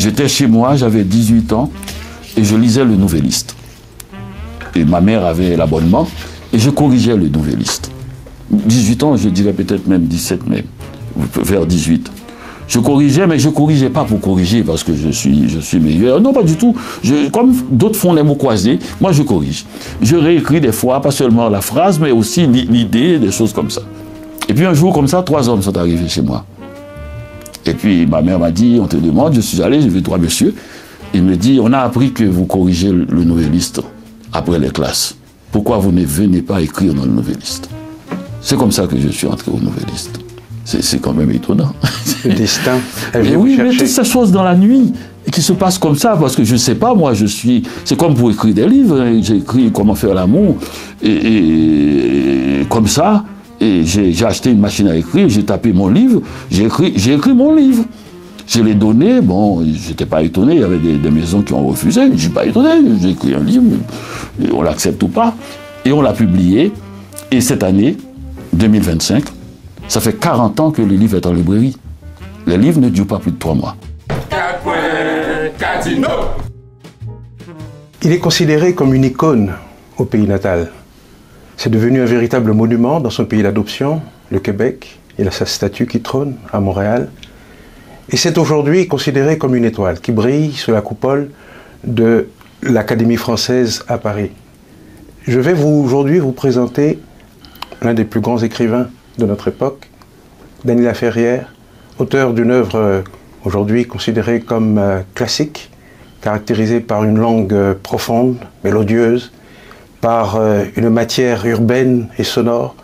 J'étais chez moi, j'avais 18 ans, et je lisais le Nouvelliste. Et ma mère avait l'abonnement, et je corrigeais le Nouvelliste. 18 ans, je dirais peut-être même 17 même, vers 18. Je corrigeais, mais je ne corrigeais pas pour corriger parce que je suis meilleur. Non, pas du tout. Comme d'autres font les mots croisés, moi je corrige. Je réécris des fois, pas seulement la phrase, mais aussi l'idée, des choses comme ça. Et puis un jour, comme ça, 3 hommes sont arrivés chez moi. Et puis ma mère m'a dit, on te demande, je suis allé, j'ai vu 3 messieurs. Il me dit, on a appris que vous corrigez le Nouvelliste après les classes. Pourquoi vous ne venez pas écrire dans le Nouvelliste? C'est comme ça que je suis entré au Nouvelliste. C'est quand même étonnant. Le destin. Et oui, mais toutes ces choses dans la nuit qui se passent comme ça, parce que je ne sais pas, moi, c'est comme pour écrire des livres. Hein. J'ai écrit Comment faire l'amour, et comme ça, et j'ai acheté une machine à écrire, j'ai tapé mon livre, j'ai écrit mon livre. Je l'ai donné, bon, je n'étais pas étonné, il y avait des maisons qui ont refusé, je ne suis pas étonné, j'ai écrit un livre, on l'accepte ou pas, et on l'a publié, et cette année, 2025, ça fait 40 ans que le livre est en librairie. Les livres ne durent pas plus de 3 mois. Il est considéré comme une icône au pays natal. C'est devenu un véritable monument dans son pays d'adoption, le Québec. Il a sa statue qui trône à Montréal. Et c'est aujourd'hui considéré comme une étoile qui brille sous la coupole de l'Académie française à Paris. Je vais aujourd'hui vous présenter l'un des plus grands écrivains de notre époque, Dany Laferrière, auteur d'une œuvre aujourd'hui considérée comme classique, caractérisée par une langue profonde, mélodieuse, par une matière urbaine et sonore,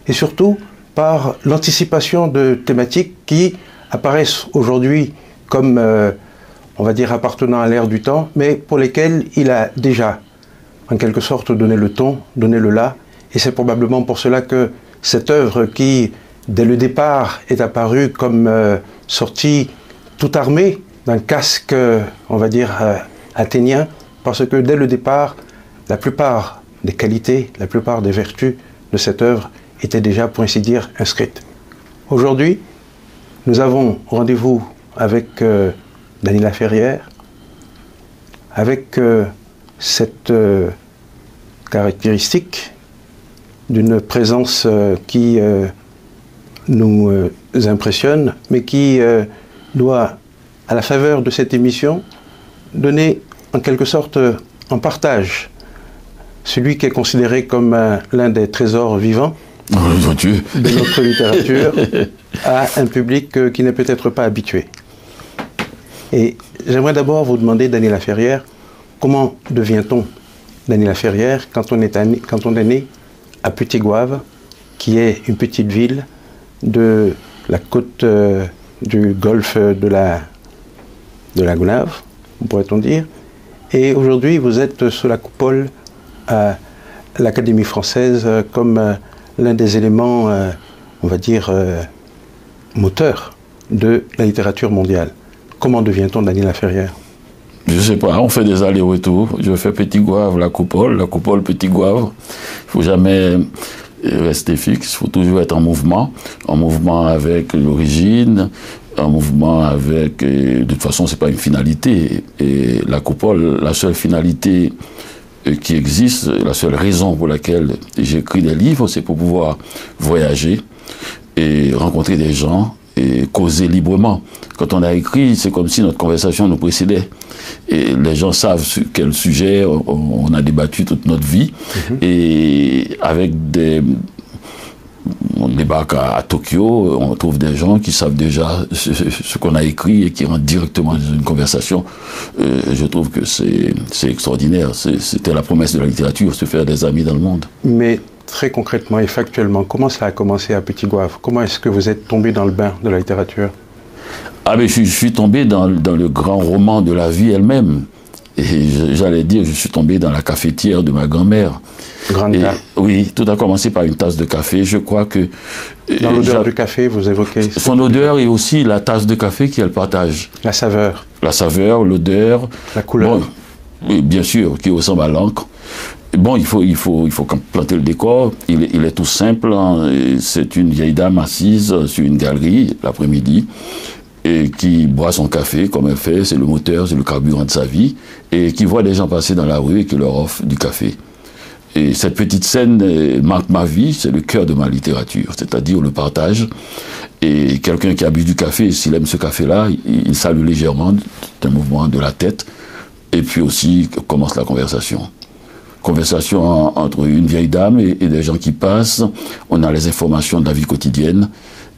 et surtout par l'anticipation de thématiques qui apparaissent aujourd'hui comme, on va dire, appartenant à l'ère du temps, mais pour lesquelles il a déjà, en quelque sorte, donné le ton, donné le là, et c'est probablement pour cela que cette œuvre qui, dès le départ, est apparue comme sortie tout armée d'un casque, on va dire, athénien, parce que dès le départ, la plupart des qualités, la plupart des vertus de cette œuvre étaient déjà, pour ainsi dire, inscrites. Aujourd'hui, nous avons rendez-vous avec Dany Laferrière, avec cette caractéristique d'une présence qui nous impressionne, mais qui doit, à la faveur de cette émission, donner en quelque sorte en partage celui qui est considéré comme l'un des trésors vivants de notre littérature à un public qui n'est peut-être pas habitué. Et j'aimerais d'abord vous demander, Dany Laferrière, comment devient-on Dany Laferrière quand on est né à Petit-Goâve, qui est une petite ville de la côte du golfe de la Gonâve, pourrait-on dire. Et aujourd'hui, vous êtes sous la coupole à l'Académie française comme l'un des éléments, on va dire, moteurs de la littérature mondiale. Comment devient-on Dany Laferrière? Je ne sais pas, on fait des allers-retours. Je fais Petit-Goâve, la coupole Petit-Goâve. Il ne faut jamais rester fixe, il faut toujours être en mouvement avec l'origine, en mouvement avec... de toute façon, ce n'est pas une finalité. Et la coupole, la seule finalité qui existe, la seule raison pour laquelle j'écris des livres, c'est pour pouvoir voyager et rencontrer des gens et causer librement. Quand on a écrit, c'est comme si notre conversation nous précédait. Et les gens savent sur quel sujet on a débattu toute notre vie. Et avec on débarque à Tokyo, on trouve des gens qui savent déjà ce qu'on a écrit et qui rentrent directement dans une conversation. Je trouve que c'est extraordinaire. C'était la promesse de la littérature, se faire des amis dans le monde. Mais très concrètement et factuellement, comment ça a commencé à Petit-Goâve? Comment est-ce que vous êtes tombé dans le bain de la littérature? Ah, mais je suis tombé dans le grand roman de la vie elle-même. Et j'allais dire, je suis tombé dans la cafetière de ma grand-mère. Oui, tout a commencé par une tasse de café. Je crois que... Dans l'odeur du café, vous évoquez... Son odeur et aussi la tasse de café qu'elle partage. La saveur. La saveur, l'odeur. La couleur. Bon, bien sûr, qui ressemble à l'encre. Bon, il faut planter le décor. Il est tout simple. Hein. C'est une vieille dame assise sur une galerie l'après-midi. et qui boit son café comme elle fait, c'est le moteur, c'est le carburant de sa vie, et qui voit des gens passer dans la rue et qui leur offre du café. Et cette petite scène marque ma vie, c'est le cœur de ma littérature, c'est-à-dire le partage. Et quelqu'un qui a bu du café, s'il aime ce café-là, il salue légèrement d'un mouvement de la tête, et puis aussi commence la conversation. Conversation entre une vieille dame et des gens qui passent, on a les informations de la vie quotidienne,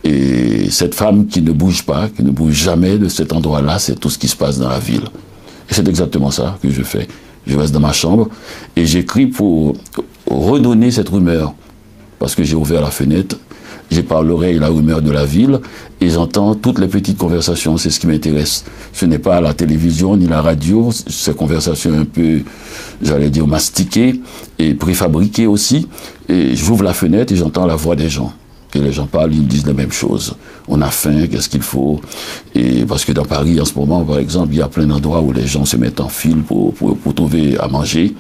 et cette femme qui ne bouge pas, qui ne bouge jamais de cet endroit-là, c'est tout ce qui se passe dans la ville. Et c'est exactement ça que je fais. Je reste dans ma chambre et j'écris pour redonner cette rumeur. Parce que j'ai ouvert la fenêtre, j'ai par l'oreille la rumeur de la ville et j'entends toutes les petites conversations, c'est ce qui m'intéresse. Ce n'est pas la télévision ni la radio, ces conversations un peu, j'allais dire, mastiquées et préfabriquées aussi. Et j'ouvre la fenêtre et j'entends la voix des gens. Et les gens parlent, ils disent les mêmes choses. On a faim, qu'est-ce qu'il faut? Et parce que dans Paris, en ce moment, par exemple, il y a plein d'endroits où les gens se mettent en file pour trouver à manger.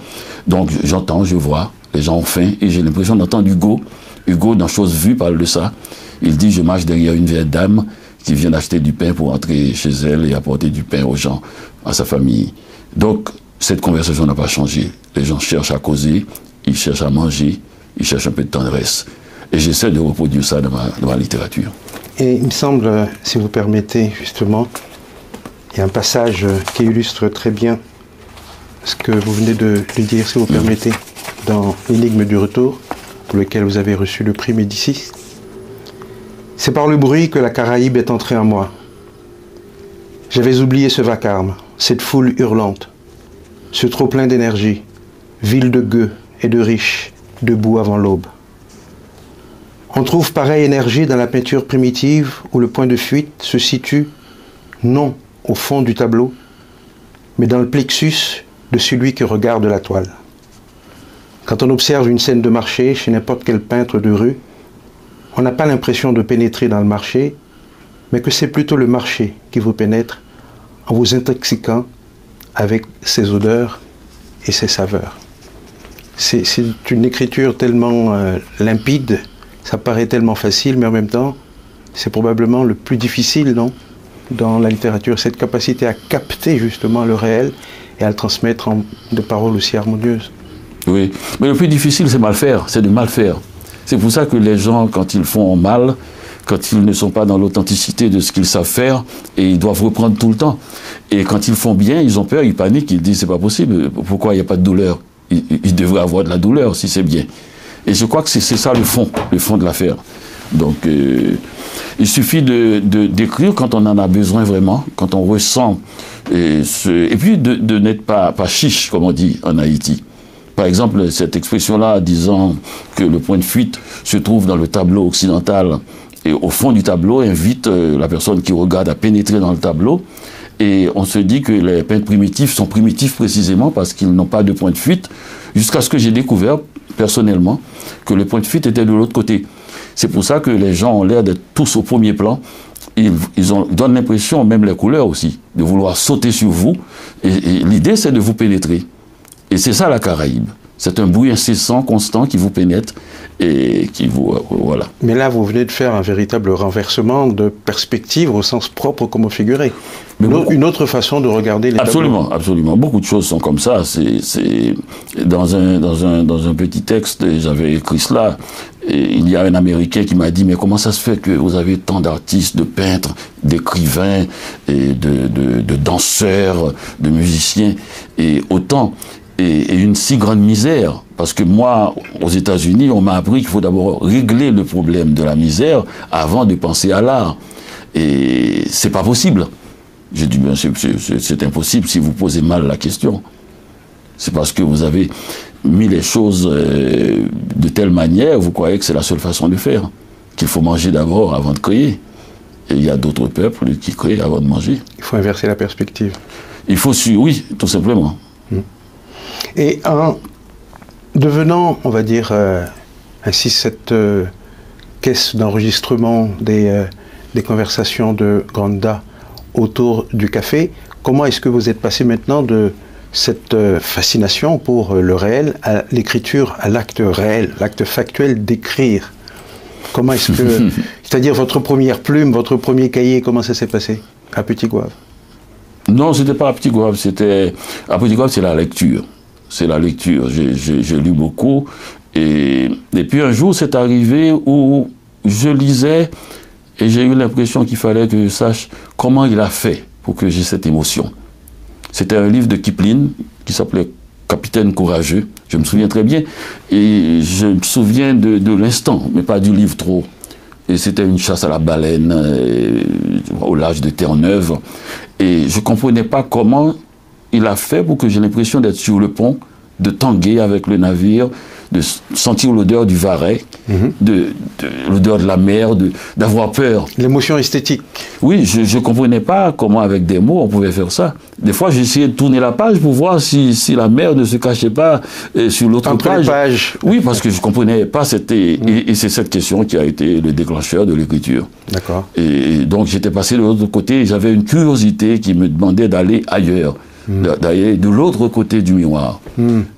Donc j'entends, je vois, les gens ont faim et j'ai l'impression d'entendre Hugo. Hugo, dans Chose Vue, parle de ça. Il dit, je marche derrière une vieille dame qui vient d'acheter du pain pour entrer chez elle et apporter du pain aux gens, à sa famille. Donc cette conversation n'a pas changé. Les gens cherchent à causer, ils cherchent à manger, ils cherchent un peu de tendresse. Et j'essaie de reproduire ça dans ma littérature. Et il me semble, si vous permettez, justement, il y a un passage qui illustre très bien ce que vous venez de dire, si vous permettez, dans L'énigme du retour, pour lequel vous avez reçu le prix Médicis. C'est par le bruit que la Caraïbe est entrée en moi. J'avais oublié ce vacarme, cette foule hurlante, ce trop-plein d'énergie, ville de gueux et de riches, debout avant l'aube. On trouve pareille énergie dans la peinture primitive où le point de fuite se situe non au fond du tableau, mais dans le plexus de celui qui regarde la toile. Quand on observe une scène de marché chez n'importe quel peintre de rue, on n'a pas l'impression de pénétrer dans le marché, mais que c'est plutôt le marché qui vous pénètre en vous intoxiquant avec ses odeurs et ses saveurs. C'est une écriture tellement limpide. Ça paraît tellement facile, mais en même temps, c'est probablement le plus difficile, non, dans la littérature, cette capacité à capter justement le réel et à le transmettre en de paroles aussi harmonieuses. Oui, mais le plus difficile, c'est mal faire, c'est de mal faire. C'est pour ça que les gens, quand ils font mal, quand ils ne sont pas dans l'authenticité de ce qu'ils savent faire, et ils doivent reprendre tout le temps. Et quand ils font bien, ils ont peur, ils paniquent, ils disent c'est pas possible, pourquoi il n'y a pas de douleur? Il devrait avoir de la douleur si c'est bien. Et je crois que c'est ça le fond de l'affaire. Donc, il suffit d'écrire quand on en a besoin vraiment, quand on ressent, et puis de n'être pas chiche, comme on dit en Haïti. Par exemple, cette expression-là disant que le point de fuite se trouve dans le tableau occidental, et au fond du tableau invite la personne qui regarde à pénétrer dans le tableau, et on se dit que les peintres primitifs sont primitifs précisément parce qu'ils n'ont pas de point de fuite, jusqu'à ce que j'ai découvert personnellement que le point de fuite était de l'autre côté. C'est pour ça que les gens ont l'air d'être tous au premier plan. Ils donnent l'impression, même les couleurs aussi, de vouloir sauter sur vous. Et l'idée, c'est de vous pénétrer. Et c'est ça la Caraïbe. C'est un bruit incessant, constant, qui vous pénètre et qui vous... voilà. Mais là, vous venez de faire un véritable renversement de perspective au sens propre comme au figuré. Une autre façon de regarder les absolument, tableaux. Absolument. Beaucoup de choses sont comme ça. C'est dans un petit texte, j'avais écrit cela. Et il y a un Américain qui m'a dit, mais comment ça se fait que vous avez tant d'artistes, de peintres, d'écrivains, et de danseurs, de musiciens, et autant... Et une si grande misère, parce que moi, aux États-Unis, on m'a appris qu'il faut d'abord régler le problème de la misère avant de penser à l'art. Et c'est pas possible. J'ai dit, ben c'est impossible si vous posez mal la question. C'est parce que vous avez mis les choses de telle manière, vous croyez que c'est la seule façon de faire. Qu'il faut manger d'abord avant de créer. Et il y a d'autres peuples qui créent avant de manger. Il faut inverser la perspective. Il faut suivre, oui, tout simplement. Et en devenant, on va dire, ainsi cette caisse d'enregistrement des conversations de Granda autour du café, comment est-ce que vous êtes passé maintenant de cette fascination pour le réel à l'écriture, à l'acte réel, l'acte factuel d'écrire? Comment est-ce que... C'est-à-dire votre première plume, votre premier cahier, comment ça s'est passé? À Petit Goâve? Non, c'était pas à Petit Goâve, c'était... À Petit Goâve, c'est la lecture. C'est la lecture. J'ai lu beaucoup. Et puis un jour, c'est arrivé où je lisais et j'ai eu l'impression qu'il fallait que je sache comment il a fait pour que j'ai cette émotion. C'était un livre de Kipling qui s'appelait Capitaine Courageux. Je me souviens très bien. Et je me souviens de l'instant, mais pas du livre trop. Et c'était une chasse à la baleine au large de Terre-Neuve. Et je ne comprenais pas comment il a fait pour que j'ai l'impression d'être sur le pont, de tanguer avec le navire, de sentir l'odeur du Varet, l'odeur de la mer, d'avoir peur. L'émotion esthétique. Oui, je ne comprenais pas comment avec des mots on pouvait faire ça. Des fois, j'essayais de tourner la page pour voir si la mer ne se cachait pas sur l'autre page. Entre les pages. Oui, parce que je ne comprenais pas. Et c'est cette question qui a été le déclencheur de l'écriture. D'accord. Et donc, j'étais passé de l'autre côté et j'avais une curiosité qui me demandait d'aller ailleurs. D'aller de l'autre côté du miroir.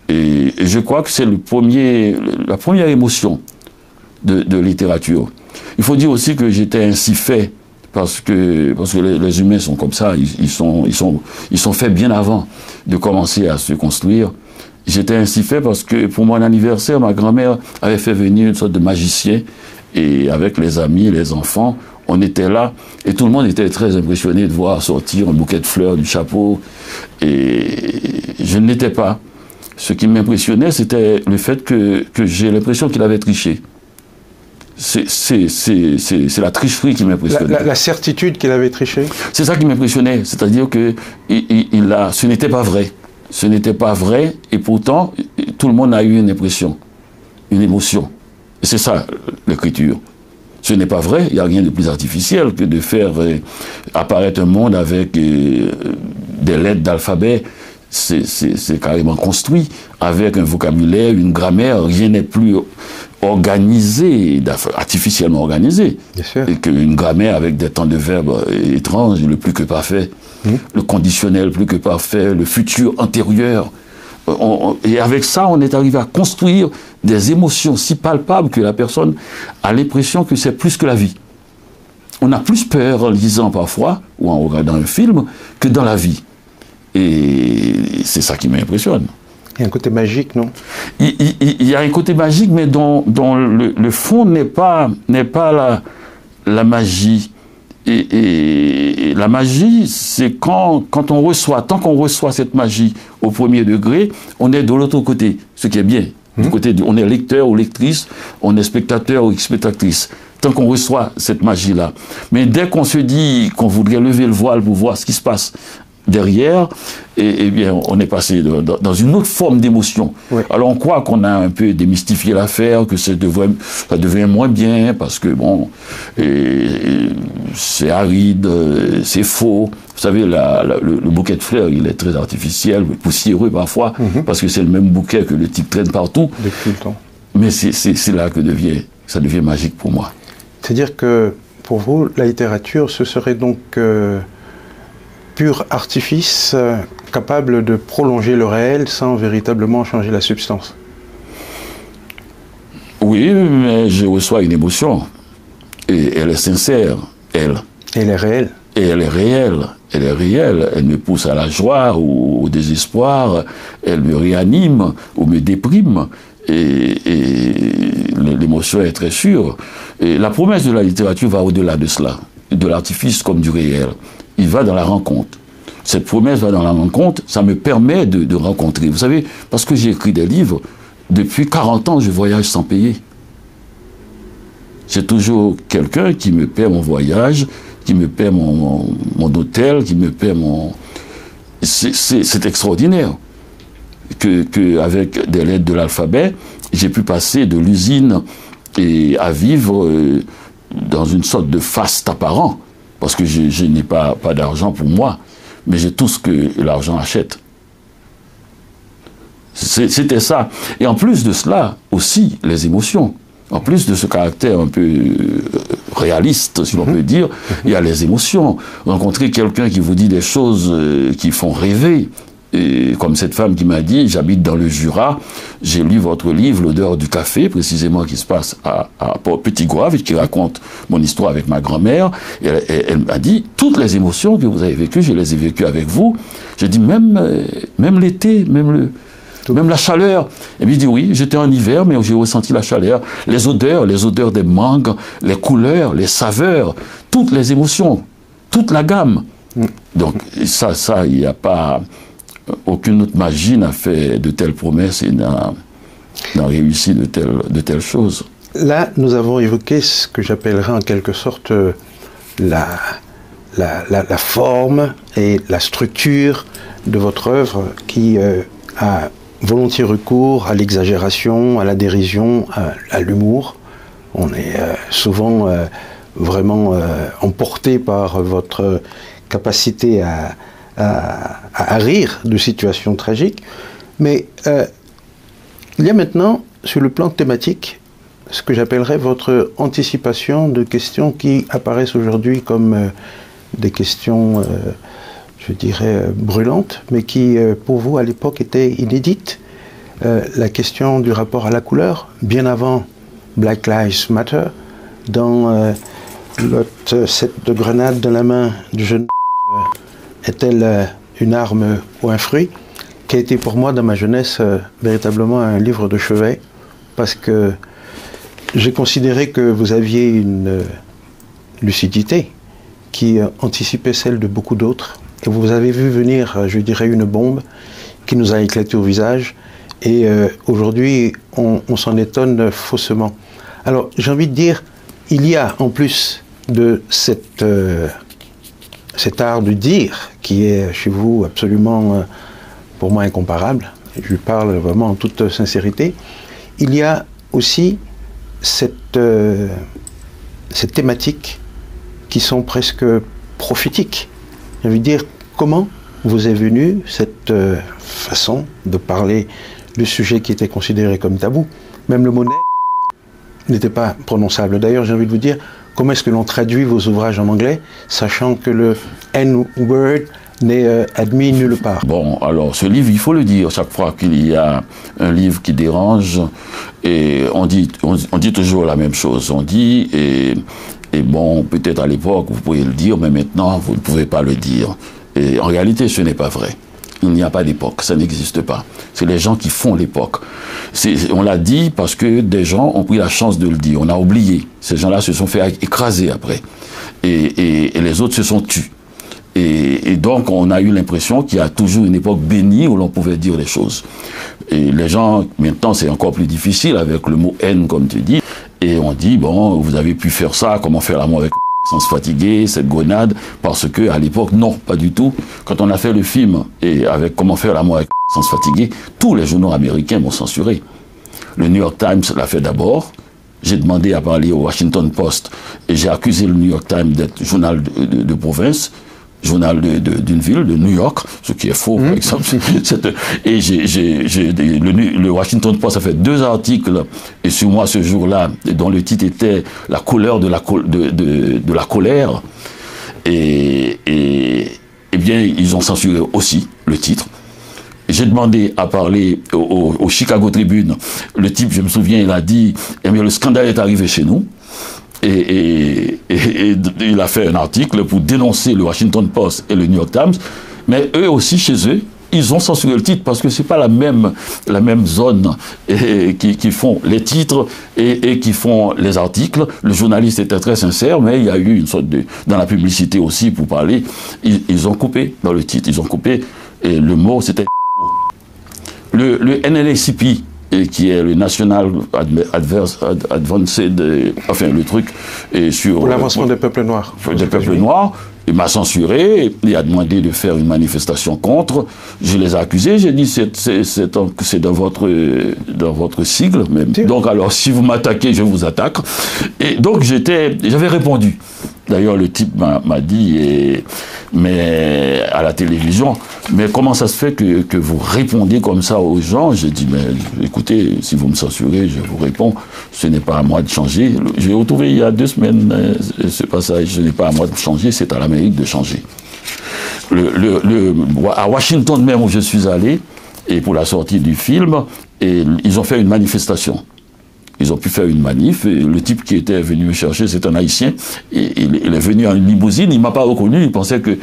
Et je crois que c'est la première émotion de littérature. Il faut dire aussi que j'étais ainsi fait, parce que les humains sont comme ça, ils sont faits bien avant de commencer à se construire. J'étais ainsi fait parce que pour mon anniversaire, ma grand-mère avait fait venir une sorte de magicien, et avec les amis, les enfants, on était là, et tout le monde était très impressionné de voir sortir un bouquet de fleurs du chapeau, et je ne l'étais pas. Ce qui m'impressionnait, c'était le fait que j'ai l'impression qu'il avait triché. C'est la tricherie qui m'impressionnait. La certitude qu'il avait triché? C'est ça qui m'impressionnait, c'est-à-dire que ce n'était pas vrai. Ce n'était pas vrai, et pourtant, tout le monde a eu une impression, une émotion. C'est ça, l'écriture. Ce n'est pas vrai, il n'y a rien de plus artificiel que de faire apparaître un monde avec des lettres d'alphabet. C'est carrément construit, avec un vocabulaire, une grammaire, rien n'est plus organisé, artificiellement organisé. Bien sûr. Et qu'une grammaire avec des temps de verbe étranges, le plus que parfait, le conditionnel plus que parfait, le futur antérieur. Et avec ça, on est arrivé à construire des émotions si palpables que la personne a l'impression que c'est plus que la vie. On a plus peur en lisant parfois, ou en regardant un film, que dans la vie. Et c'est ça qui m'impressionne. Il y a un côté magique, non? Il y a un côté magique, mais dont le fond n'est pas la magie. Et la magie, c'est quand on reçoit, tant qu'on reçoit cette magie au premier degré, on est de l'autre côté, ce qui est bien. Du côté on est lecteur ou lectrice, on est spectateur ou spectatrice. Tant qu'on reçoit cette magie-là. Mais dès qu'on se dit qu'on voudrait lever le voile pour voir ce qui se passe derrière, eh bien, on est passé dans une autre forme d'émotion. Oui. Alors, on croit qu'on a un peu démystifié l'affaire, que ça devient moins bien, parce que, bon, c'est aride, c'est faux. Vous savez, le bouquet de fleurs, il est très artificiel, poussiéreux parfois, parce que c'est le même bouquet que le type traîne partout. Depuis le temps. Mais c'est là que ça devient magique pour moi. C'est-à-dire que, pour vous, la littérature, ce serait donc... pur artifice capable de prolonger le réel sans véritablement changer la substance. Oui, mais je reçois une émotion. Et elle est sincère, elle. Et elle est réelle. Et elle est réelle. Elle est réelle. Elle me pousse à la joie ou au désespoir. Elle me réanime ou me déprime. Et l'émotion est très sûre. Et la promesse de la littérature va au-delà de cela, de l'artifice comme du réel. Il va dans la rencontre. Cette promesse va dans la rencontre, ça me permet de rencontrer. Vous savez, parce que j'ai écrit des livres, depuis 40 ans, je voyage sans payer. J'ai toujours quelqu'un qui me paie mon voyage, qui me paie mon hôtel, qui me paie mon... C'est extraordinaire qu'avec des lettres de l'alphabet, j'ai pu passer de l'usine à vivre dans une sorte de faste apparent. Parce que je n'ai pas d'argent pour moi, mais j'ai tout ce que l'argent achète. C'était ça. Et en plus de cela, aussi, les émotions. En plus de ce caractère un peu réaliste, si l'on peut dire, il y a les émotions. Rencontrer quelqu'un qui vous dit des choses qui font rêver, Et comme cette femme qui m'a dit, j'habite dans le Jura, j'ai lu votre livre, L'odeur du café, précisément qui se passe à Petit Goâve, qui raconte mon histoire avec ma grand-mère. Et elle m'a dit, toutes les émotions que vous avez vécues, je les ai vécues avec vous. J'ai dit, même l'été, même la chaleur. Et puis il dit, oui, j'étais en hiver, mais j'ai ressenti la chaleur. Les odeurs des mangues, les couleurs, les saveurs, toutes les émotions, toute la gamme. Donc ça, il n'y a pas... Aucune autre magie n'a fait de telles promesses et n'a réussi de telles choses. Là, nous avons évoqué ce que j'appellerais en quelque sorte la forme et la structure de votre œuvre qui a volontiers recours à l'exagération, à la dérision, à l'humour. On est souvent vraiment emporté par votre capacité à rire de situations tragiques. Mais il y a maintenant, sur le plan thématique, ce que j'appellerais votre anticipation de questions qui apparaissent aujourd'hui comme des questions, je dirais, brûlantes, mais qui, pour vous, à l'époque, étaient inédites. La question du rapport à la couleur, bien avant Black Lives Matter, dans l'autre set de grenades dans la main du jeune est-elle une arme ou un fruit, qui a été pour moi, dans ma jeunesse, véritablement un livre de chevet, parce que j'ai considéré que vous aviez une lucidité qui anticipait celle de beaucoup d'autres, et vous avez vu venir, je dirais, une bombe qui nous a éclaté au visage, et aujourd'hui, on s'en étonne faussement. Alors, j'ai envie de dire, il y a, en plus de cet art du dire, qui est chez vous absolument, pour moi, incomparable, je parle vraiment en toute sincérité, il y a aussi cette thématique qui sont presque prophétiques. J'ai envie de dire, comment vous est venue cette façon de parler du sujet qui était considéré comme tabou. Même le mot nègre n'était pas prononçable. D'ailleurs, j'ai envie de vous dire, comment est-ce que l'on traduit vos ouvrages en anglais, sachant que le N-word n'est admis nulle part? Bon, alors, ce livre, il faut le dire, chaque fois qu'il y a un livre qui dérange, et on dit toujours la même chose. On dit, et bon, peut-être à l'époque, vous pouvez le dire, mais maintenant, vous ne pouvez pas le dire. Et en réalité, ce n'est pas vrai. Il n'y a pas d'époque, ça n'existe pas. C'est les gens qui font l'époque. On l'a dit parce que des gens ont pris la chance de le dire. On a oublié. Ces gens-là se sont fait écraser après. Et les autres se sont tus. Et donc, on a eu l'impression qu'il y a toujours une époque bénie où l'on pouvait dire les choses. Et les gens, maintenant, c'est encore plus difficile avec le mot haine, comme tu dis. Et on dit, bon, vous avez pu faire ça, comment faire l'amour avec sans se fatiguer, cette grenade, parce que à l'époque, non, pas du tout. Quand on a fait le film, et avec comment faire l'amour avec sans se fatiguer, tous les journaux américains m'ont censuré. Le New York Times l'a fait d'abord. J'ai demandé à parler au Washington Post, et j'ai accusé le New York Times d'être journal de province, journal d'une ville, de New York, ce qui est faux, par exemple. Et le Washington Post a fait 2 articles, et sur moi ce jour-là, dont le titre était « La couleur de la colère ». Et bien, ils ont censuré aussi le titre. J'ai demandé à parler au Chicago Tribune. Le type, je me souviens, il a dit eh bien, le scandale est arrivé chez nous. Et il a fait un article pour dénoncer le Washington Post et le New York Times. Mais eux aussi, chez eux, ils ont censuré le titre parce que c'est pas la même zone qui font les titres et qui font les articles. Le journaliste était très sincère, mais il y a eu une sorte dans la publicité aussi pour parler. Ils ont coupé dans le titre, ils ont coupé et le mot c'était le NAACP, qui est le National Advanced, enfin le truc sur pour l'avancement des peuples noirs. Des peuples noirs. Il m'a censuré, il a demandé de faire une manifestation contre. Je les ai accusés, j'ai dit c'est dans votre sigle même. Donc alors si vous m'attaquez, je vous attaque. Et donc j'avais répondu. D'ailleurs le type m'a dit, mais à la télévision, mais comment ça se fait que vous répondez comme ça aux gens? J'ai dit, mais écoutez, si vous me censurez, je vous réponds, ce n'est pas à moi de changer. J'ai retrouvé il y a 2 semaines ce passage, ce n'est pas à moi de changer, c'est à l'Amérique de changer. à Washington même où je suis allé, et pour la sortie du film, et ils ont fait une manifestation. Ils ont pu faire une manif, et le type qui était venu me chercher, c'est un Haïtien, et il est venu en limousine, il ne m'a pas reconnu, il pensait que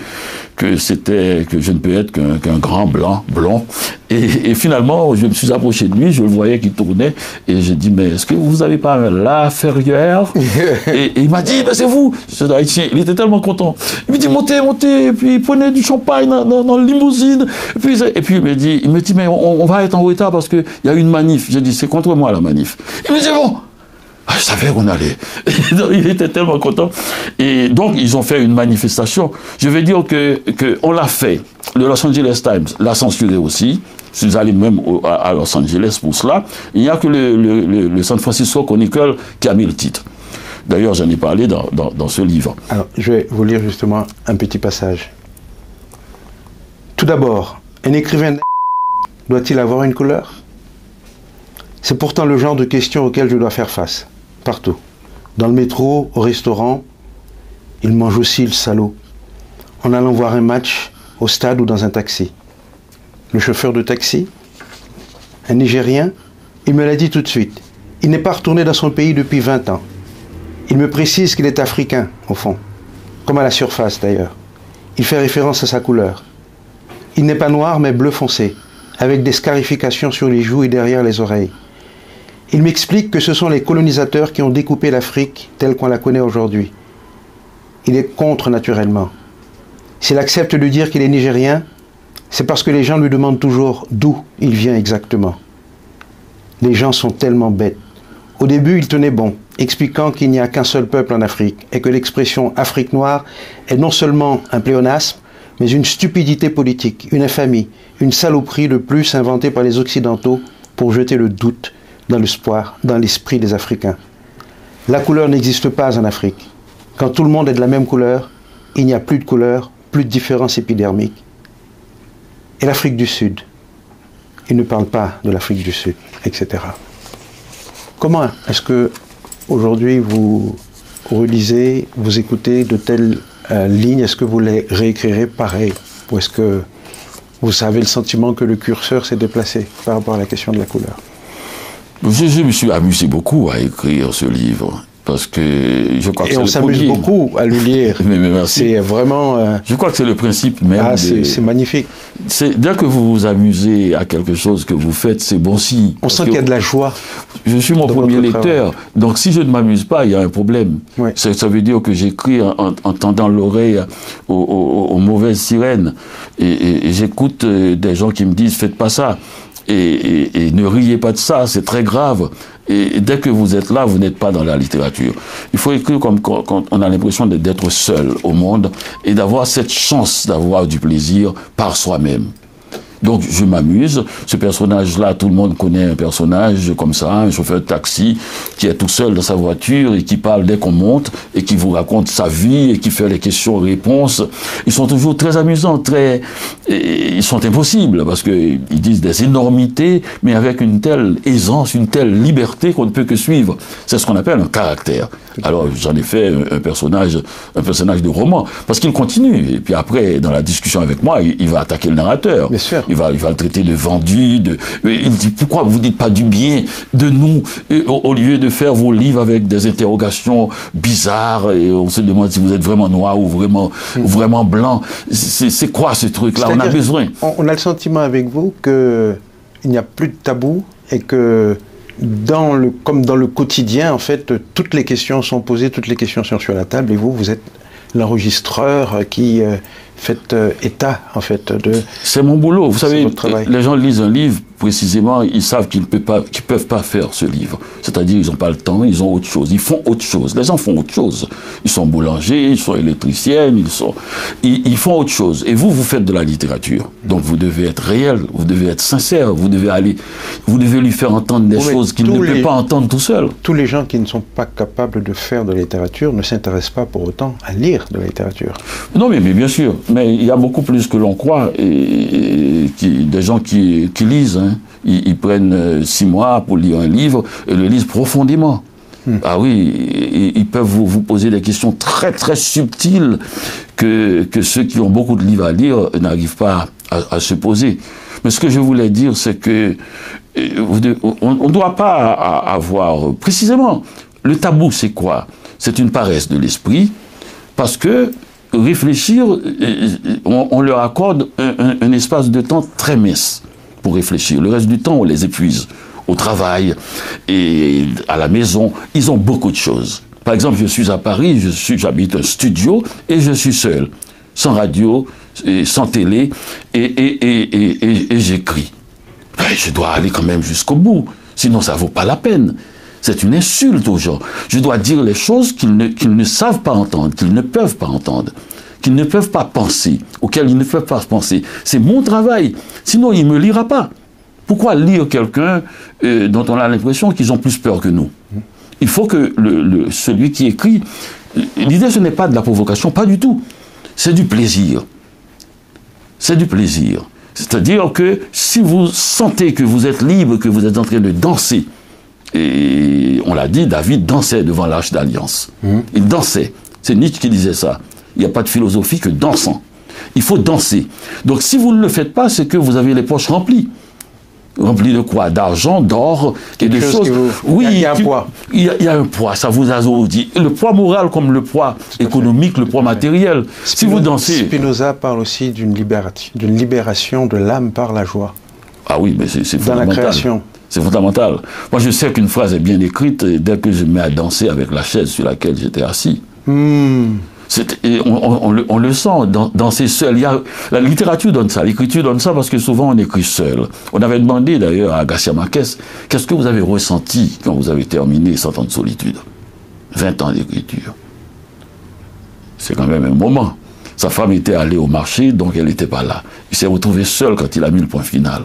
je ne peux être qu'un grand blond. Et finalement, je me suis approché de lui, je le voyais qu'il tournait, et j'ai dit, mais est-ce que vous n'avez pas la Ferrière? Et il m'a dit, c'est vous, c'est un Haïtien, il était tellement content. Il me dit, montez, et puis prenez du champagne dans la limousine. Et puis il me dit, mais on va être en retard parce qu'il y a une manif. J'ai dit, c'est contre moi la manif. Il me dit, bon. Je savais qu'on allait. Il était tellement content. Et donc, ils ont fait une manifestation. Je veux dire qu'on l'a fait. Le Los Angeles Times l'a censuré aussi. Je suis allé même à Los Angeles pour cela. Il n'y a que le San Francisco Chronicle qui a mis le titre. D'ailleurs, j'en ai parlé dans ce livre. Alors, je vais vous lire justement un petit passage. Tout d'abord, un écrivain doit-il avoir une couleur? C'est pourtant le genre de questions auxquelles je dois faire face. Partout. Dans le métro, au restaurant, il mange aussi le salaud. En allant voir un match, au stade ou dans un taxi. Le chauffeur de taxi, un Nigérien, il me l'a dit tout de suite. Il n'est pas retourné dans son pays depuis 20 ans. Il me précise qu'il est africain, au fond. Comme à la surface d'ailleurs. Il fait référence à sa couleur. Il n'est pas noir mais bleu foncé, avec des scarifications sur les joues et derrière les oreilles. Il m'explique que ce sont les colonisateurs qui ont découpé l'Afrique telle qu'on la connaît aujourd'hui. Il est contre naturellement. S'il accepte de dire qu'il est nigérien, c'est parce que les gens lui demandent toujours d'où il vient exactement. Les gens sont tellement bêtes. Au début, il tenait bon, expliquant qu'il n'y a qu'un seul peuple en Afrique et que l'expression Afrique noire est non seulement un pléonasme, mais une stupidité politique, une infamie, une saloperie de plus inventée par les Occidentaux pour jeter le doute dans l'espoir, dans l'esprit des Africains. La couleur n'existe pas en Afrique. Quand tout le monde est de la même couleur, il n'y a plus de couleur, plus de différence épidermique. Et l'Afrique du Sud, il ne parle pas de l'Afrique du Sud, etc. Comment est-ce que aujourd'hui vous relisez, vous écoutez de telles lignes? Est-ce que vous les réécrirez pareil? Ou est-ce que vous avez le sentiment que le curseur s'est déplacé par rapport à la question de la couleur? Je me suis amusé beaucoup à écrire ce livre. Parce que je crois que et on s'amuse beaucoup à le lire. mais merci. C'est vraiment... Je crois que c'est le principe même. Ah, c'est magnifique. Dès que vous vous amusez à quelque chose que vous faites, c'est bon signe. On sent qu'il y a de la joie. Je suis mon premier lecteur. Donc si je ne m'amuse pas, il y a un problème. Oui. Ça veut dire que j'écris en tendant l'oreille aux mauvaises sirènes. Et j'écoute des gens qui me disent « faites pas ça ». Et ne riez pas de ça, c'est très grave. Et dès que vous êtes là, vous n'êtes pas dans la littérature. Il faut écrire comme quand on a l'impression d'être seul au monde et d'avoir cette chance d'avoir du plaisir par soi-même. Donc je m'amuse. Ce personnage-là, tout le monde connaît un personnage comme ça, un chauffeur de taxi qui est tout seul dans sa voiture et qui parle dès qu'on monte et qui vous raconte sa vie et qui fait les questions-réponses. Ils sont toujours très amusants, ils sont impossibles parce qu'ils disent des énormités, mais avec une telle aisance, une telle liberté qu'on ne peut que suivre. C'est ce qu'on appelle un caractère. Alors j'en ai fait un personnage de roman parce qu'il continue. Et puis après, dans la discussion avec moi, il va attaquer le narrateur. Bien sûr. Il va le traiter de vendu. Il dit pourquoi vous dites pas du bien de nous au lieu de faire vos livres avec des interrogations bizarres et on se demande si vous êtes vraiment noir ou vraiment blanc. C'est quoi ce truc-là? On a besoin. On a le sentiment avec vous qu'il n'y a plus de tabou et que comme dans le quotidien, en fait, toutes les questions sont posées, toutes les questions sont sur la table et vous êtes l'enregistreur qui fait état, en fait, de... C'est mon boulot. Vous savez, les gens lisent un livre, précisément, ils savent qu'ils ne peuvent pas faire ce livre. C'est-à-dire, ils n'ont pas le temps, ils ont autre chose. Ils font autre chose. Les gens font autre chose. Ils sont boulangers, ils sont électriciens, ils font autre chose. Et vous faites de la littérature. Donc, vous devez être réel, vous devez être sincère, vous devez lui faire entendre des choses qu'il ne peut pas entendre tout seul. Tous les gens qui ne sont pas capables de faire de la littérature ne s'intéressent pas pour autant à lire de la littérature. Non, mais bien sûr. Mais il y a beaucoup plus que l'on croit. Des gens qui lisent, hein. Ils prennent 6 mois pour lire un livre et le lisent profondément. Ah oui, ils peuvent vous poser des questions très très subtiles que ceux qui ont beaucoup de livres à lire n'arrivent pas à se poser. Mais ce que je voulais dire, c'est que on ne doit pas avoir précisément. Le tabou, c'est quoi? C'est une paresse de l'esprit, parce que réfléchir, on leur accorde un espace de temps très mince pour réfléchir. Le reste du temps, on les épuise. Au travail et à la maison, ils ont beaucoup de choses. Par exemple, je suis à Paris, j'habite un studio et je suis seul, sans radio, et sans télé, et j'écris. Je dois aller quand même jusqu'au bout, sinon ça ne vaut pas la peine. C'est une insulte aux gens. Je dois dire les choses qu'ils ne savent pas entendre, qu'ils ne peuvent pas entendre, qu'ils ne peuvent pas penser, auxquelles ils ne peuvent pas penser. C'est mon travail, sinon il ne me lira pas. Pourquoi lire quelqu'un dont on a l'impression qu'ils ont plus peur que nous? Il faut que celui qui écrit... L'idée, ce n'est pas de la provocation, pas du tout. C'est du plaisir. C'est du plaisir. C'est-à-dire que si vous sentez que vous êtes libre, que vous êtes en train de danser, et on l'a dit, David dansait devant l'Arche d'Alliance. Il dansait. C'est Nietzsche qui disait ça. Il n'y a pas de philosophie que dansant. Il faut danser. Donc si vous ne le faites pas, c'est que vous avez les poches remplies. Rempli de quoi? D'argent, d'or et de choses. Oui, il y a un poids. Il y a un poids, ça vous assourdit. Le poids moral comme le poids économique, le poids matériel. Si vous dansez... Spinoza parle aussi d'une libération de l'âme par la joie. Ah oui, mais c'est fondamental. Dans la création. C'est fondamental. Moi, je sais qu'une phrase est bien écrite dès que je me mets à danser avec la chaise sur laquelle j'étais assis. On le sent, danser seul. La littérature donne ça, l'écriture donne ça parce que souvent on écrit seul. On avait demandé d'ailleurs à Garcia Marquez, qu'est-ce que vous avez ressenti quand vous avez terminé 100 ans de solitude? 20 ans d'écriture. C'est quand même un moment. Sa femme était allée au marché, donc elle n'était pas là. Il s'est retrouvé seul quand il a mis le point final.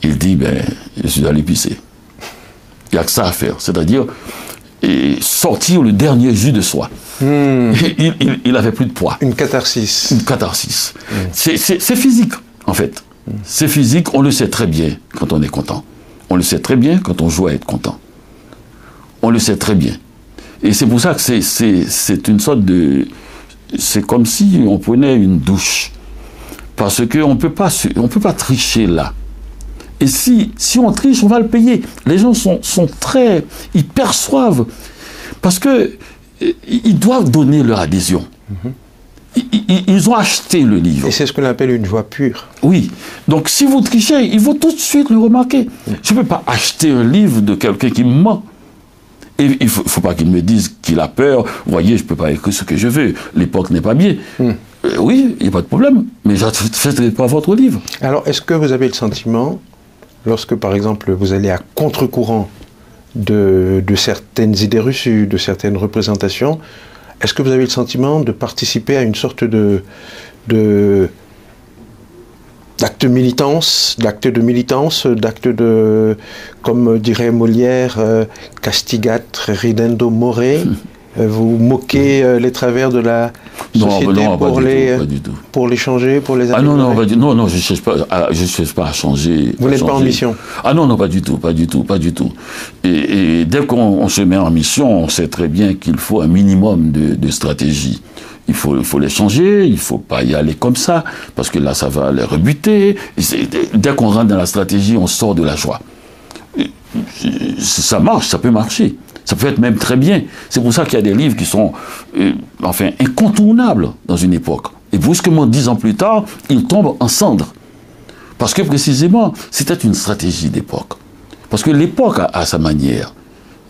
Il dit, je suis allé pisser. Il n'y a que ça à faire. C'est-à-dire... et sortir le dernier jus de soi. Il avait plus de poids. Une catharsis. Une catharsis. C'est physique, en fait. C'est physique, on le sait très bien quand on est content. On le sait très bien quand on joue à être content. On le sait très bien. Et c'est pour ça que c'est une sorte de... C'est comme si on prenait une douche. Parce qu'on ne peut pas tricher là. Et si on triche, on va le payer. Les gens sont très... Ils perçoivent. Parce que ils doivent donner leur adhésion. Ils ont acheté le livre. Et c'est ce qu'on appelle une joie pure. Oui. Donc si vous trichez, ils vont tout de suite le remarquer. Je ne peux pas acheter un livre de quelqu'un qui me ment. Et il ne faut pas qu'il me dise qu'il a peur. Vous voyez, je ne peux pas écrire ce que je veux. L'époque n'est pas bien. Oui, il n'y a pas de problème. Mais je n'achèterai pas votre livre. Alors, est-ce que vous avez le sentiment... Lorsque, par exemple, vous allez à contre-courant de certaines idées reçues, de certaines représentations, est-ce que vous avez le sentiment de participer à une sorte d'acte de militance, comme dirait Molière, castigat ridendo more, vous moquez les travers de la société pour les changer, pour les améliorer? Non, je ne cherche pas à changer. Vous n'êtes pas en mission? Ah non, pas du tout. Et dès qu'on se met en mission, on sait très bien qu'il faut un minimum de stratégie. Il faut les changer, il ne faut pas y aller comme ça, parce que là, ça va les rebuter. Dès qu'on rentre dans la stratégie, on sort de la joie. Ça marche, ça peut marcher. Ça peut être même très bien. C'est pour ça qu'il y a des livres qui sont incontournables dans une époque. Et brusquement, 10 ans plus tard, ils tombent en cendres. Parce que précisément, c'était une stratégie d'époque. Parce que l'époque a sa manière.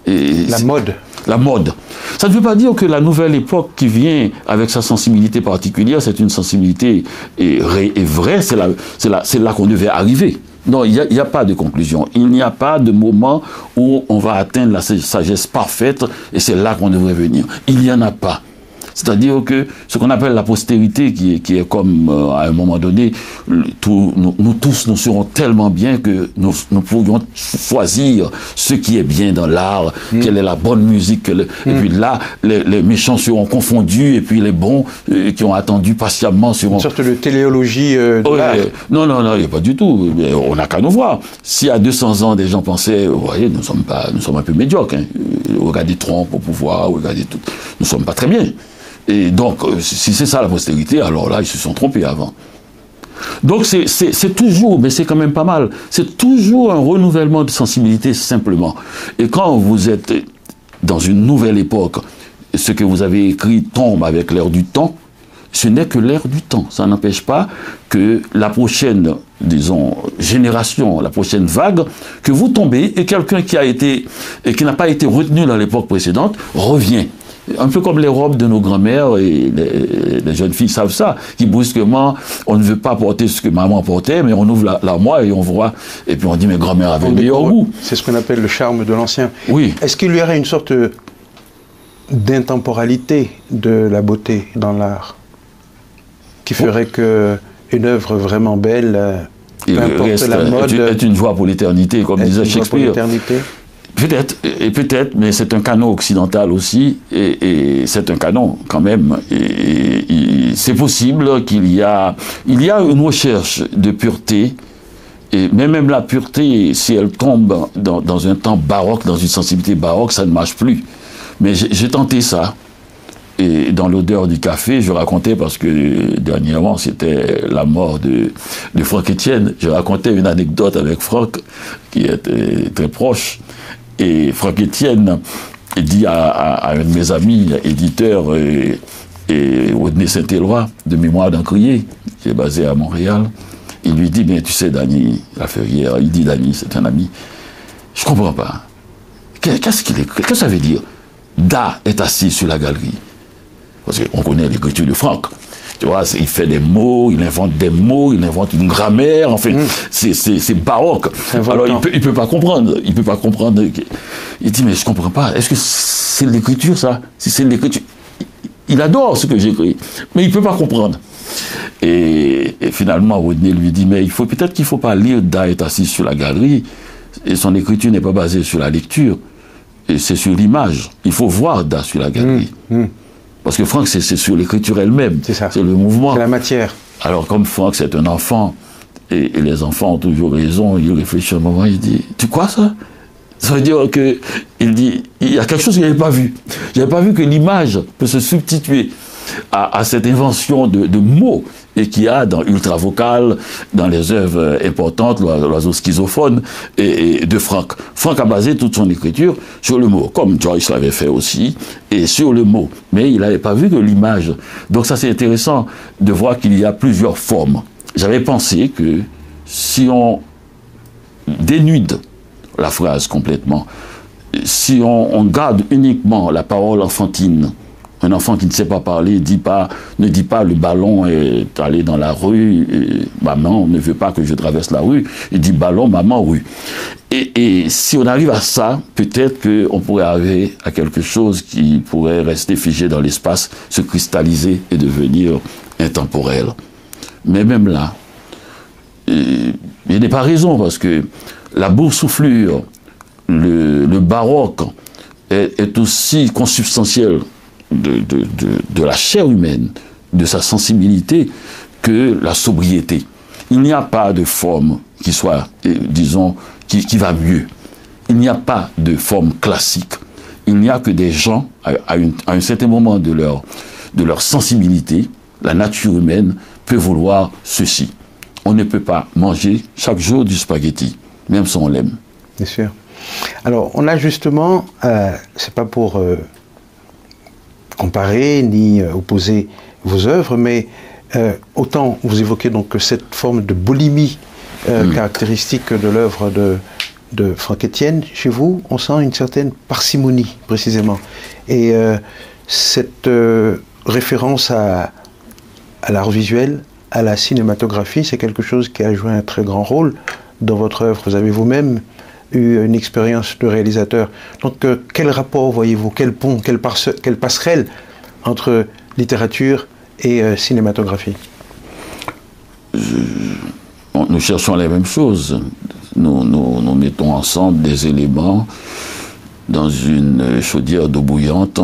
La mode. La mode. Ça ne veut pas dire que la nouvelle époque qui vient avec sa sensibilité particulière, c'est une sensibilité vraie, c'est là qu'on devait arriver. Non, il n'y a pas de conclusion. Il n'y a pas de moment où on va atteindre la sagesse parfaite et c'est là qu'on devrait venir. Il n'y en a pas. C'est-à-dire que ce qu'on appelle la postérité, qui est comme à un moment donné, nous tous, nous serons tellement bien que nous pourrions choisir ce qui est bien dans l'art, quelle est la bonne musique. Et puis là, les méchants seront confondus, et puis les bons qui ont attendu patiemment seront... Une sorte de téléologie de l'art. Non, il n'y a pas du tout. On n'a qu'à nous voir. Si à 200 ans, des gens pensaient, vous voyez, nous sommes un peu médiocres. Hein. Regardez Trump au pouvoir, regardez tout. Nous ne sommes pas très bien. Et donc, si c'est ça la postérité, alors là, ils se sont trompés avant. Donc, c'est toujours, mais c'est quand même pas mal, c'est toujours un renouvellement de sensibilité, simplement. Et quand vous êtes dans une nouvelle époque, ce que vous avez écrit tombe avec l'air du temps, ce n'est que l'air du temps. Ça n'empêche pas que la prochaine, disons, génération, la prochaine vague, que vous tombez, et quelqu'un qui n'a pas été retenu dans l'époque précédente, revient. Un peu comme les robes de nos grands-mères, et les jeunes filles savent ça, qui brusquement, on ne veut pas porter ce que maman portait, mais on ouvre l'armoire et on voit, et puis on dit, mais grand-mère avait le meilleur goût. C'est ce qu'on appelle le charme de l'ancien. Oui. Est-ce qu'il y aurait une sorte d'intemporalité de la beauté dans l'art, qui ferait qu'une œuvre vraiment belle, peu importe la mode... est une voie pour l'éternité, comme disait Shakespeare. Peut-être, mais c'est un canon occidental aussi, et c'est un canon quand même. Et c'est possible qu'il y a une recherche de pureté, mais même la pureté, si elle tombe dans un temps baroque, dans une sensibilité baroque, ça ne marche plus. Mais j'ai tenté ça. Et dans l'odeur du café, je racontais, parce que dernièrement, c'était la mort de Franck Etienne, je racontais une anecdote avec Franck, qui était très proche. Et Franck Etienne dit à un de mes amis, éditeur et Rodney Saint-Éloi, de Mémoire d'Encrier, qui est basé à Montréal, il lui dit, mais tu sais, Dany, la Ferrière, il dit, Dany, c'est un ami, je ne comprends pas. Qu'est-ce que ça veut dire? Da est assis sur la galerie. Parce qu'on connaît l'écriture de Franck. Tu vois, il fait des mots, il invente des mots, il invente une grammaire, en fait, c'est baroque. Alors il peut pas comprendre, il peut pas comprendre. Il dit, mais je comprends pas, est-ce que c'est l'écriture ça? Si c'est l'écriture, il adore ce que j'écris, mais il peut pas comprendre. Et finalement, Rodney lui dit, mais peut-être qu'il faut pas lire Da est assis sur la galerie, et son écriture n'est pas basée sur la lecture, et c'est sur l'image. Il faut voir Da sur la galerie. Parce que Franck, c'est sur l'écriture elle-même. C'est ça. C'est le mouvement. C'est la matière. Alors, comme Franck, c'est un enfant, et les enfants ont toujours raison, il réfléchit un moment, il dit, tu crois ça? Ça veut dire que, il dit, il y a quelque chose que je n'avais pas vu. Je n'avais pas vu que l'image peut se substituer à cette invention de mots, et qu'il y a dans Ultravocal, dans les œuvres importantes, l'oiseau schizophone, et de Franck. Franck a basé toute son écriture sur le mot, comme Joyce l'avait fait aussi, et sur le mot. Mais il n'avait pas vu que l'image. Donc ça, c'est intéressant de voir qu'il y a plusieurs formes. J'avais pensé que si on dénude la phrase complètement, si on garde uniquement la parole enfantine, un enfant qui ne sait pas parler ne dit pas le ballon est allé dans la rue, et maman ne veut pas que je traverse la rue, il dit ballon, maman, rue. Et si on arrive à ça, peut-être qu'on pourrait arriver à quelque chose qui pourrait rester figé dans l'espace, se cristalliser et devenir intemporel. Mais même là, il n'est pas raison, parce que la boursouflure, le baroque est aussi consubstantiel de la chair humaine, de sa sensibilité, que la sobriété. Il n'y a pas de forme qui soit, disons, qui va mieux. Il n'y a pas de forme classique. Il n'y a que des gens, à un certain moment de leur sensibilité, la nature humaine peut vouloir ceci. On ne peut pas manger chaque jour du spaghetti, même si on l'aime. Bien sûr. Alors, on a justement, c'est pas pour comparer ni opposer vos œuvres, mais autant vous évoquez donc cette forme de boulimie caractéristique de l'œuvre de Franck Etienne, chez vous, on sent une certaine parcimonie, précisément. Et cette référence à l'art visuel, à la cinématographie, c'est quelque chose qui a joué un très grand rôle dans votre œuvre. Vous avez vous-même eu une expérience de réalisateur. Donc, quel rapport voyez-vous, quel pont, quelle passerelle entre littérature et cinématographie? Nous cherchons les mêmes choses. Nous mettons ensemble des éléments dans une chaudière d'eau bouillante,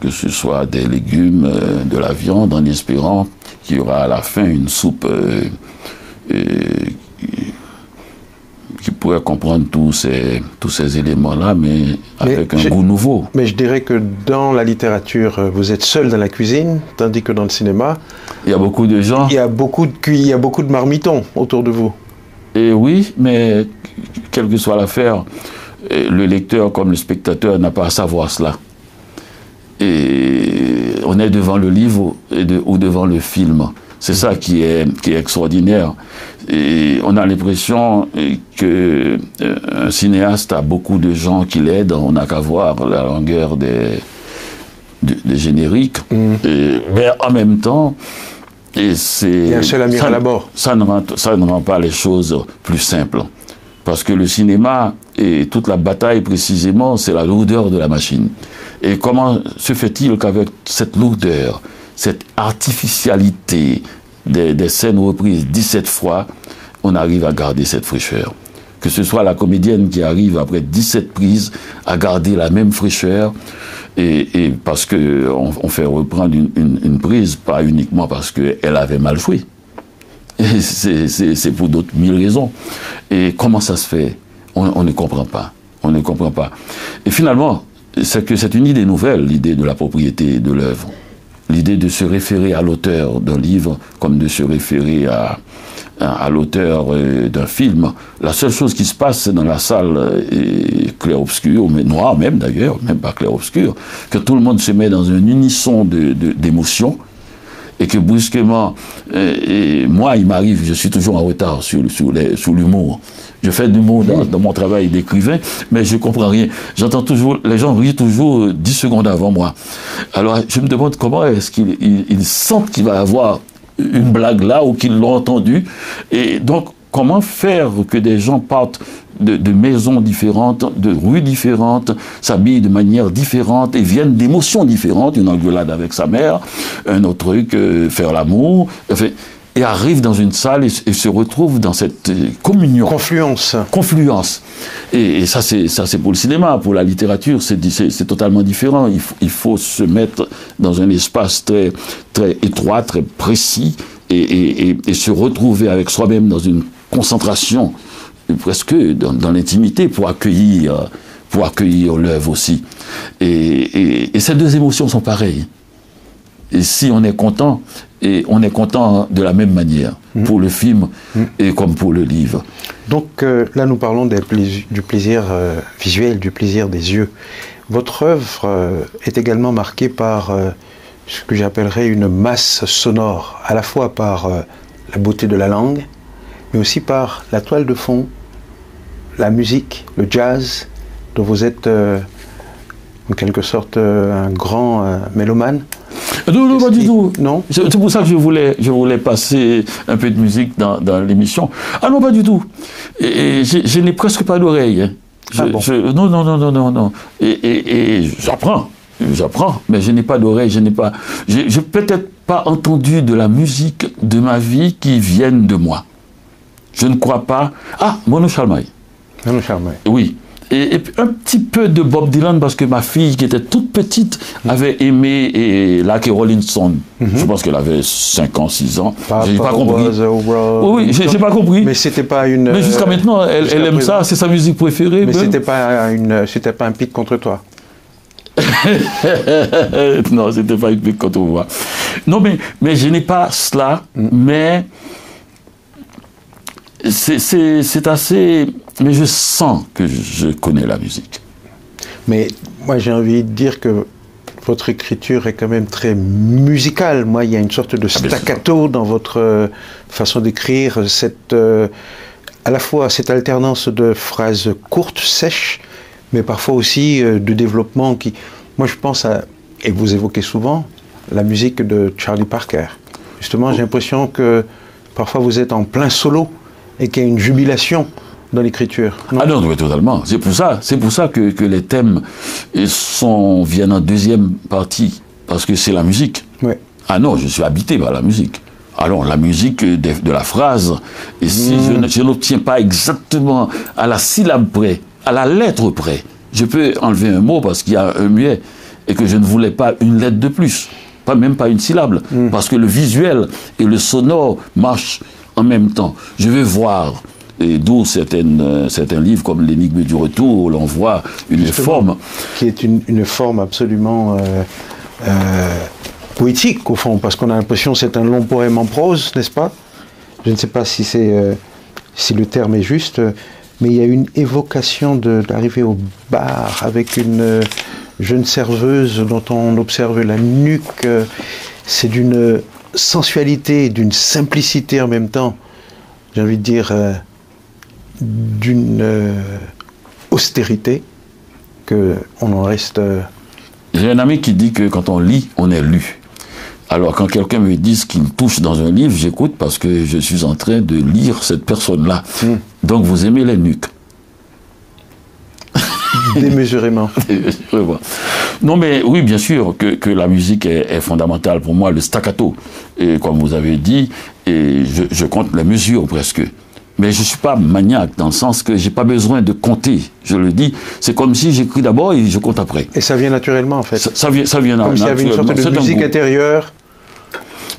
que ce soit des légumes, de la viande, en espérant qu'il y aura à la fin une soupe qui pourrait comprendre tous ces éléments-là, mais avec un goût nouveau. Mais je dirais que dans la littérature, vous êtes seul dans la cuisine, tandis que dans le cinéma, il y a beaucoup de gens. Il y a beaucoup de marmitons autour de vous. Et oui, mais quelle que soit l'affaire, le lecteur comme le spectateur n'a pas à savoir cela. Et on est devant le livre ou devant le film. C'est ça qui est extraordinaire. Et on a l'impression qu'un cinéaste a beaucoup de gens qui l'aident. On n'a qu'à voir la longueur des génériques. Mais en même temps, il y a un seul amiral à bord. Ça ne rend pas les choses plus simples. Parce que le cinéma et toute la bataille précisément, c'est la lourdeur de la machine. Et comment se fait-il qu'avec cette lourdeur, cette artificialité des scènes reprises 17 fois, on arrive à garder cette fraîcheur? Que ce soit la comédienne qui arrive après 17 prises à garder la même fraîcheur, et parce qu'on fait reprendre une prise, pas uniquement parce qu'elle avait mal joué. C'est pour d'autres mille raisons. Et comment ça se fait? On ne comprend pas. On ne comprend pas. Et finalement, c'est une idée nouvelle, l'idée de la propriété de l'œuvre. L'idée de se référer à l'auteur d'un livre comme de se référer à l'auteur d'un film. La seule chose qui se passe, c'est dans la salle clair-obscur, mais noir même d'ailleurs, même pas clair-obscur, que tout le monde se met dans un unisson d'émotions, et que brusquement, moi il m'arrive, je suis toujours en retard sur l'humour. Je fais de l'humour dans mon travail d'écrivain, mais je ne comprends rien. J'entends toujours, les gens rient toujours 10 secondes avant moi. Alors je me demande comment est-ce qu'ils sentent qu'il va y avoir une blague là ou qu'ils l'ont entendue. Et donc, comment faire que des gens partent de maisons différentes, de rues différentes, s'habillent de manière différente et viennent d'émotions différentes, une engueulade avec sa mère, un autre truc, faire l'amour, enfin, et arrivent dans une salle et se retrouvent dans cette communion. Confluence. Et ça, c'est pour le cinéma. Pour la littérature, c'est totalement différent. Il faut se mettre dans un espace très, très étroit, très précis, et se retrouver avec soi-même dans une concentration, presque dans l'intimité, pour accueillir l'œuvre aussi. Et ces deux émotions sont pareilles. Et si on est content, et on est content de la même manière, pour le film et comme pour le livre. Donc là, nous parlons du plaisir visuel, du plaisir des yeux. Votre œuvre est également marquée par ce que j'appellerais une masse sonore, à la fois par la beauté de la langue, mais aussi par la toile de fond, la musique, le jazz, dont vous êtes en quelque sorte un grand mélomane. Non, pas du tout. Non. C'est pour ça que je voulais passer un peu de musique dans l'émission. Ah non, pas du tout. Et je n'ai presque pas d'oreille. Hein. Non. Et j'apprends, mais je n'ai pas d'oreille, j'ai peut-être pas entendu de la musique de ma vie qui vienne de moi. Je ne crois pas. Ah, Mano Chalmay. Mano Chalmay. Oui. Et un petit peu de Bob Dylan, parce que ma fille, qui était toute petite, avait aimé Lucky Rolling Stone. Je pense qu'elle avait 5 ans, 6 ans. J'ai pas compris. Oui, j'ai pas compris. Mais c'était pas une... Mais jusqu'à maintenant, elle aime ça, c'est sa musique préférée. Mais c'était pas un pic contre toi. Non, c'était pas une pique contre moi. Non, mais je n'ai pas cela, mais c'est assez... Mais je sens que je connais la musique. Mais moi, j'ai envie de dire que votre écriture est quand même très musicale. Moi, il y a une sorte de staccato dans votre façon d'écrire, à la fois cette alternance de phrases courtes, sèches, mais parfois aussi de développement qui... Moi, je pense à, et vous évoquez souvent, la musique de Charlie Parker. Justement, j'ai l'impression que parfois vous êtes en plein solo et qu'il y a une jubilation dans l'écriture. Ah non, oui, totalement. C'est pour ça que les thèmes viennent en deuxième partie, parce que c'est la musique. Ouais. Ah non, je suis habité par la musique. Alors, la musique de la phrase, et si je n'obtiens pas exactement à la syllabe près, à la lettre près, je peux enlever un mot parce qu'il y a un muet et que je ne voulais pas une lettre de plus, même pas une syllabe, parce que le visuel et le sonore marchent en même temps. Je veux voir, et d'où certains livres comme L'énigme du retour, où l'on voit une forme. Qui est une forme absolument poétique, au fond, parce qu'on a l'impression que c'est un long poème en prose, n'est-ce pas? Je ne sais pas si si le terme est juste, mais il y a une évocation d'arriver au bar avec une jeune serveuse dont on observe la nuque. C'est d'une sensualité, d'une simplicité en même temps, j'ai envie de dire d'une austérité, qu'on en reste... J'ai un ami qui dit que quand on lit, on est lu. Alors quand quelqu'un me dit ce qu'il touche dans un livre, j'écoute parce que je suis en train de lire cette personne-là. Donc vous aimez les nuques. Démesurément. Non mais oui, bien sûr que la musique est fondamentale pour moi, le staccato. Et comme vous avez dit, et je compte les mesures presque. Mais je ne suis pas maniaque dans le sens que je n'ai pas besoin de compter, je le dis. C'est comme si j'écris d'abord et je compte après. Et ça vient naturellement en fait. Ça vient comme s'il y avait une sorte de musique intérieure.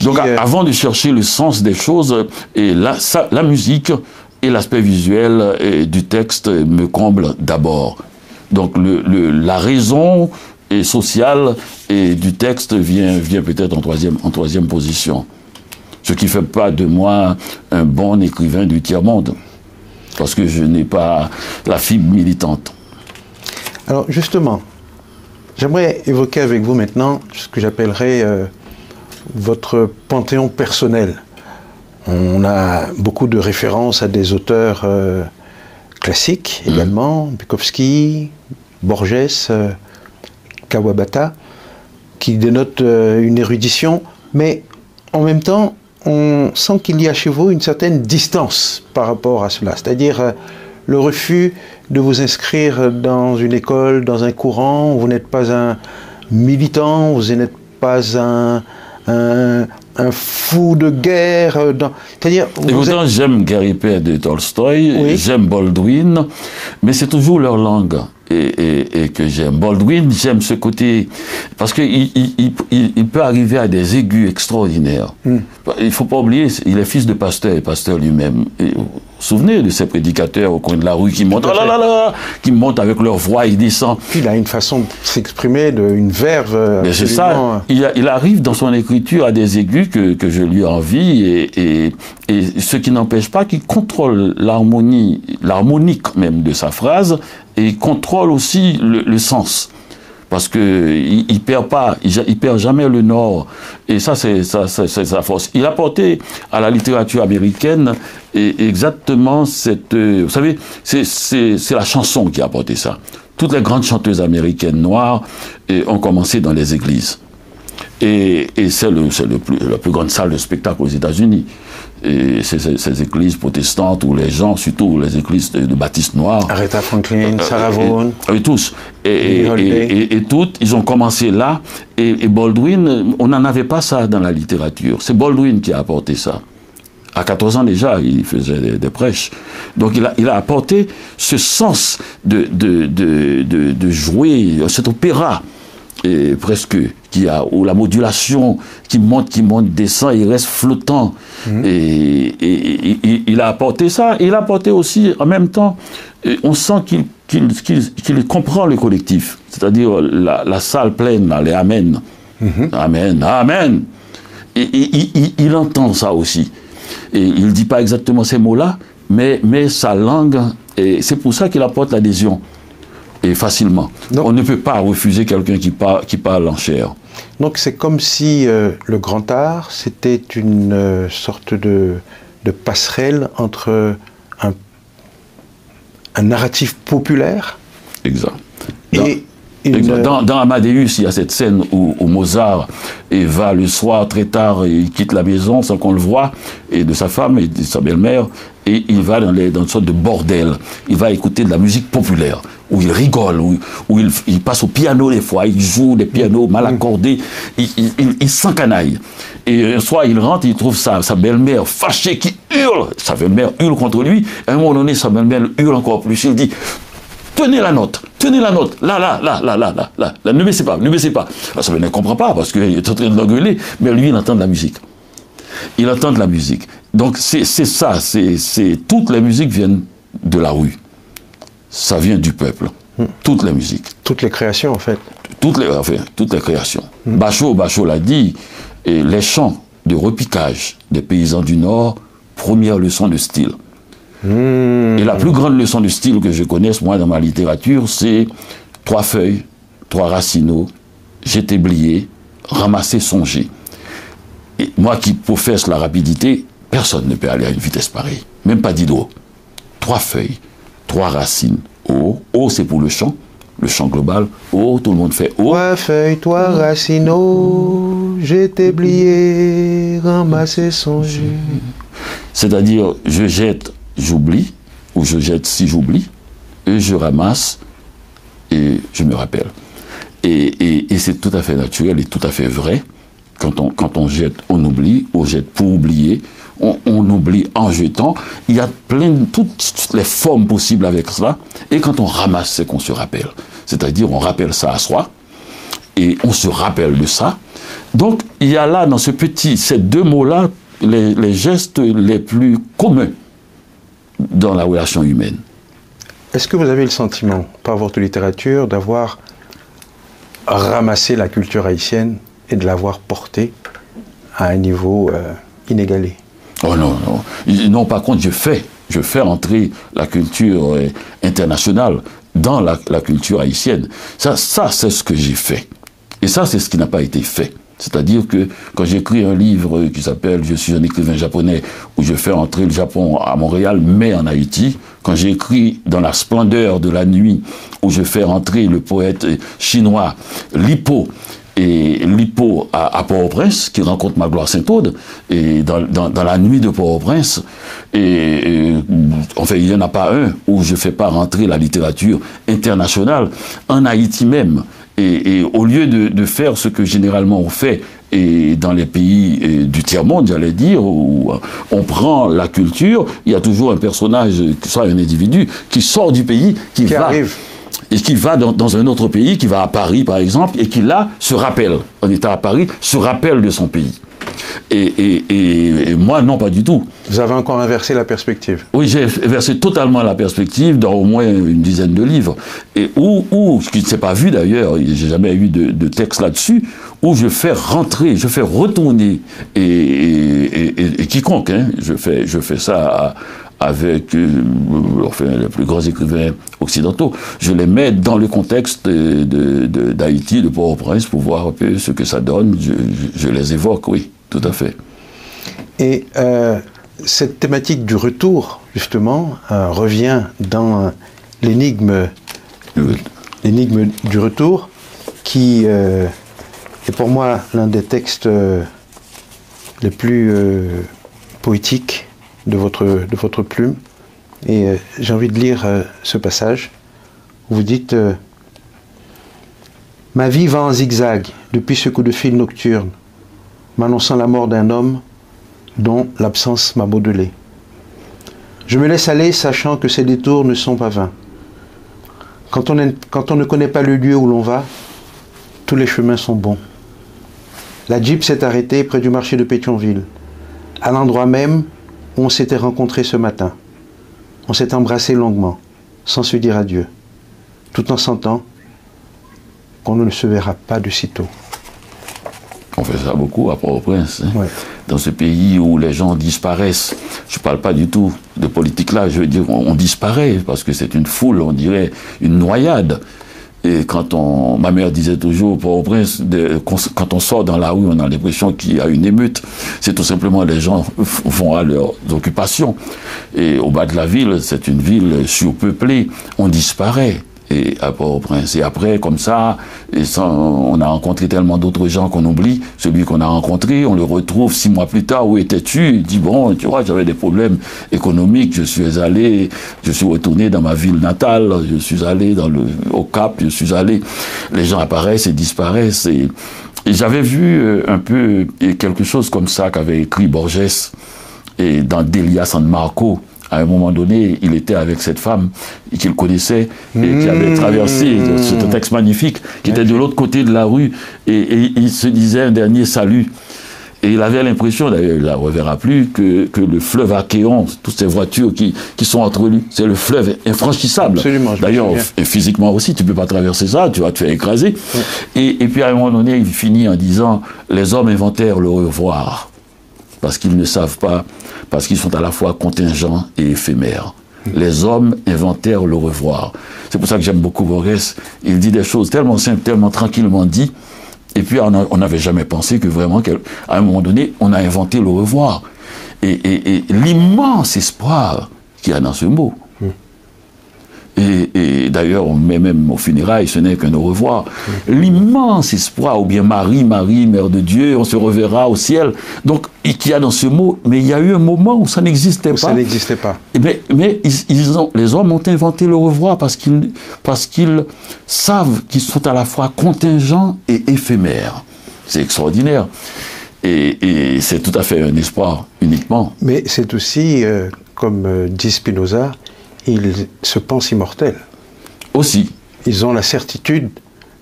Donc avant de chercher le sens des choses, et la musique et l'aspect visuel du texte me comblent d'abord. Donc la raison et sociale et du texte vient peut-être en troisième position. Ce qui ne fait pas de moi un bon écrivain du tiers-monde, parce que je n'ai pas la fibre militante. Alors justement, j'aimerais évoquer avec vous maintenant ce que j'appellerais votre panthéon personnel. On a beaucoup de références à des auteurs classiques également, Bukowski, Borges, Kawabata, qui dénotent une érudition, mais en même temps, on sent qu'il y a chez vous une certaine distance par rapport à cela. C'est-à-dire le refus de vous inscrire dans une école, dans un courant. Vous n'êtes pas un militant, vous n'êtes pas un fou de guerre. C'est-à-dire, et pourtant, j'aime Guerrier de Tolstoï, oui. J'aime Baldwin, mais c'est toujours leur langue. Et que j'aime. Baldwin, j'aime ce côté, parce qu'il peut arriver à des aigus extraordinaires. Il ne faut pas oublier, il est fils de pasteur, et pasteur lui-même. Vous vous souvenez de ces prédicateurs au coin de la rue qui montent, qui montent avec leur voix, ils descendent. Il a une façon de s'exprimer, une verve. Mais c'est ça, il arrive dans son écriture à des aigus que je lui envie, et ce qui n'empêche pas qu'il contrôle l'harmonique même de sa phrase, et il contrôle aussi le sens. Parce qu'il ne perd pas, il perd jamais le nord. Et ça, c'est sa force. Il a apporté à la littérature américaine exactement cette... vous savez, c'est la chanson qui a apporté ça. Toutes les grandes chanteuses américaines noires ont commencé dans les églises. Et c'est la plus grande salle de spectacle aux États-Unis. Et ces églises protestantes où les gens, surtout les églises de baptistes noirs, Aretha Franklin, Sarah Vaughan, tous, et toutes, ils ont commencé là. Et Baldwin, on n'en avait pas ça dans la littérature. C'est Baldwin qui a apporté ça. À 14 ans déjà, il faisait des prêches. Donc il a apporté ce sens de jouer cet opéra. Et presque, où la modulation qui monte, descend, il reste flottant. Et il a apporté ça. Et il a apporté aussi, en même temps, on sent qu'il comprend le collectif. C'est-à-dire la salle pleine, les Amen. Amen, Amen. Et il entend ça aussi. Et il ne dit pas exactement ces mots-là, mais sa langue, et c'est pour ça qu'il apporte l'adhésion. Et facilement. Donc, on ne peut pas refuser quelqu'un qui parle en chair. Donc c'est comme si le grand art, c'était une sorte de passerelle entre un narratif populaire exact. Et Dans Amadeus, il y a cette scène où Mozart va le soir très tard, et il quitte la maison sans qu'on le voie, et de sa femme et de sa belle-mère, et il va dans une sorte de bordel. Il va écouter de la musique populaire, où il rigole, où il passe au piano des fois, il joue des pianos mal accordés, il s'encanaille. Et un soir, il rentre, il trouve sa belle-mère fâchée qui hurle. Sa belle-mère hurle contre lui. À un moment donné, sa belle-mère hurle encore plus. Il dit: tenez la note, là, ne baissez pas. Ça ne comprend pas parce qu'il est en train de l'engueuler, mais lui, il entend de la musique. Il entend de la musique. Donc c'est ça, toutes les musiques viennent de la rue. Ça vient du peuple. Toutes les musiques. Toutes les créations, en fait. Toutes les créations. Bachot l'a dit, et les chants de repiquage des paysans du Nord, première leçon de style. Et la plus grande leçon de style que je connaisse, moi, dans ma littérature, c'est 3 feuilles, 3 racines, jeter, blier, ramasser, songer. Et moi qui professe la rapidité, personne ne peut aller à une vitesse pareille. Même pas Diderot. 3 feuilles, 3 racines. O, c'est pour le chant global. O, tout le monde fait O. 3 feuilles, 3 racines, jeter, blier, ramasser, songer. C'est-à-dire, je jette, j'oublie, ou je jette si j'oublie, et je ramasse, et je me rappelle. Et c'est tout à fait naturel et tout à fait vrai. Quand on jette, on oublie, on jette pour oublier, on oublie en jetant. Il y a toutes les formes possibles avec cela. Et quand on ramasse, c'est qu'on se rappelle. C'est-à-dire, on rappelle ça à soi, et on se rappelle de ça. Donc, il y a là, dans ces 2 mots-là, les gestes les plus communs dans la relation humaine. Est-ce que vous avez le sentiment, par votre littérature, d'avoir ramassé la culture haïtienne et de l'avoir portée à un niveau inégalé? Oh non, non. Non, par contre, je fais entrer la culture internationale dans la culture haïtienne. Ça c'est ce que j'ai fait. Et ça, c'est ce qui n'a pas été fait. C'est-à-dire que quand j'écris un livre qui s'appelle « Je suis un écrivain japonais » où je fais entrer le Japon à Montréal, mais en Haïti, quand j'écris « Dans la splendeur de la nuit » où je fais entrer le poète chinois Lipo, et Lipo à Port-au-Prince, qui rencontre Magloire Saint-Aude, et dans la nuit de Port-au-Prince, enfin, il n'y en a pas un où je ne fais pas rentrer la littérature internationale, en Haïti même. Et au lieu de faire ce que généralement on fait et dans les pays du tiers-monde, j'allais dire, où on prend la culture, il y a toujours un personnage, soit un individu, qui sort du pays, qui arrive. Et qui va dans un autre pays, qui va à Paris par exemple, et qui là se rappelle, en étant à Paris, se rappelle de son pays. Et moi, non, pas du tout. Vous avez encore inversé la perspective? Oui, j'ai inversé totalement la perspective dans au moins une dizaine de livres. Et ce qui ne s'est pas vu d'ailleurs, j'ai jamais eu de texte là-dessus, où je fais rentrer, je fais retourner, et quiconque, hein, je fais ça avec les plus grands écrivains occidentaux. Je les mets dans le contexte d'Haïti, de Port-au-Prince, pour voir un peu ce que ça donne. Je les évoque, oui, tout à fait. Et cette thématique du retour, justement, revient dans l'énigme du retour, qui est pour moi l'un des textes les plus poétiques de votre plume. Et j'ai envie de lire ce passage où vous dites « Ma vie va en zigzag depuis ce coup de fil nocturne, m'annonçant la mort d'un homme dont l'absence m'a modelé. Je me laisse aller sachant que ces détours ne sont pas vains. Quand on ne connaît pas le lieu où l'on va, tous les chemins sont bons. La Jeep s'est arrêtée près du marché de Pétionville, à l'endroit même où on s'était rencontrés ce matin. On s'est embrassé longuement, sans se dire adieu, tout en sentant qu'on ne se verra pas de sitôt. » On fait ça beaucoup à Port-au-Prince. Hein. Ouais. Dans ce pays où les gens disparaissent. Je ne parle pas du tout de politique là, je veux dire on disparaît parce que c'est une foule, on dirait une noyade. Et ma mère disait toujours, Port-au-Prince, quand on sort dans la rue, on a l'impression qu'il y a une émeute. C'est tout simplement les gens vont à leurs occupations. Et au bas de la ville, c'est une ville surpeuplée. On disparaît. et à Port-au-Prince. Et après, comme ça, on a rencontré tellement d'autres gens qu'on oublie. Celui qu'on a rencontré, on le retrouve 6 mois plus tard. Où étais-tu? Il dit, bon, tu vois, j'avais des problèmes économiques. Je suis retourné dans ma ville natale. Je suis allé au Cap. Je suis allé. Les gens apparaissent et disparaissent. Et j'avais vu un peu quelque chose comme ça qu'avait écrit Borges et dans Delia San Marco. À un moment donné, il était avec cette femme qu'il connaissait et qui avait traversé ce texte magnifique, qui était de l'autre côté de la rue, et il se disait un dernier salut. Et il avait l'impression, d'ailleurs il ne la reverra plus, que le fleuve Achéon, toutes ces voitures qui sont entre lui, c'est le fleuve infranchissable. D'ailleurs, physiquement aussi, tu ne peux pas traverser ça, tu vas te faire écraser. Et puis à un moment donné, il finit en disant, les hommes inventèrent le revoir, parce qu'ils ne savent pas, parce qu'ils sont à la fois contingents et éphémères. Les hommes inventèrent le revoir. C'est pour ça que j'aime beaucoup Borges. Il dit des choses tellement simples, tellement tranquillement dites, et puis on n'avait jamais pensé que vraiment, qu'à un moment donné, on a inventé le revoir. Et l'immense espoir qu'il y a dans ce mot. Et d'ailleurs, on met même au funérailles, ce n'est qu'un au revoir. L'immense espoir, ou bien Marie, Mère de Dieu, on se reverra au ciel. Donc, qu'il y a dans ce mot, mais il y a eu un moment où ça n'existait pas. Ça n'existait pas. Mais les hommes ont inventé le revoir parce qu'ils savent qu'ils sont à la fois contingents et éphémères. C'est extraordinaire. Et c'est tout à fait un espoir, uniquement. Mais c'est aussi, comme dit Spinoza, ils se pensent immortels. Aussi. Ils ont la certitude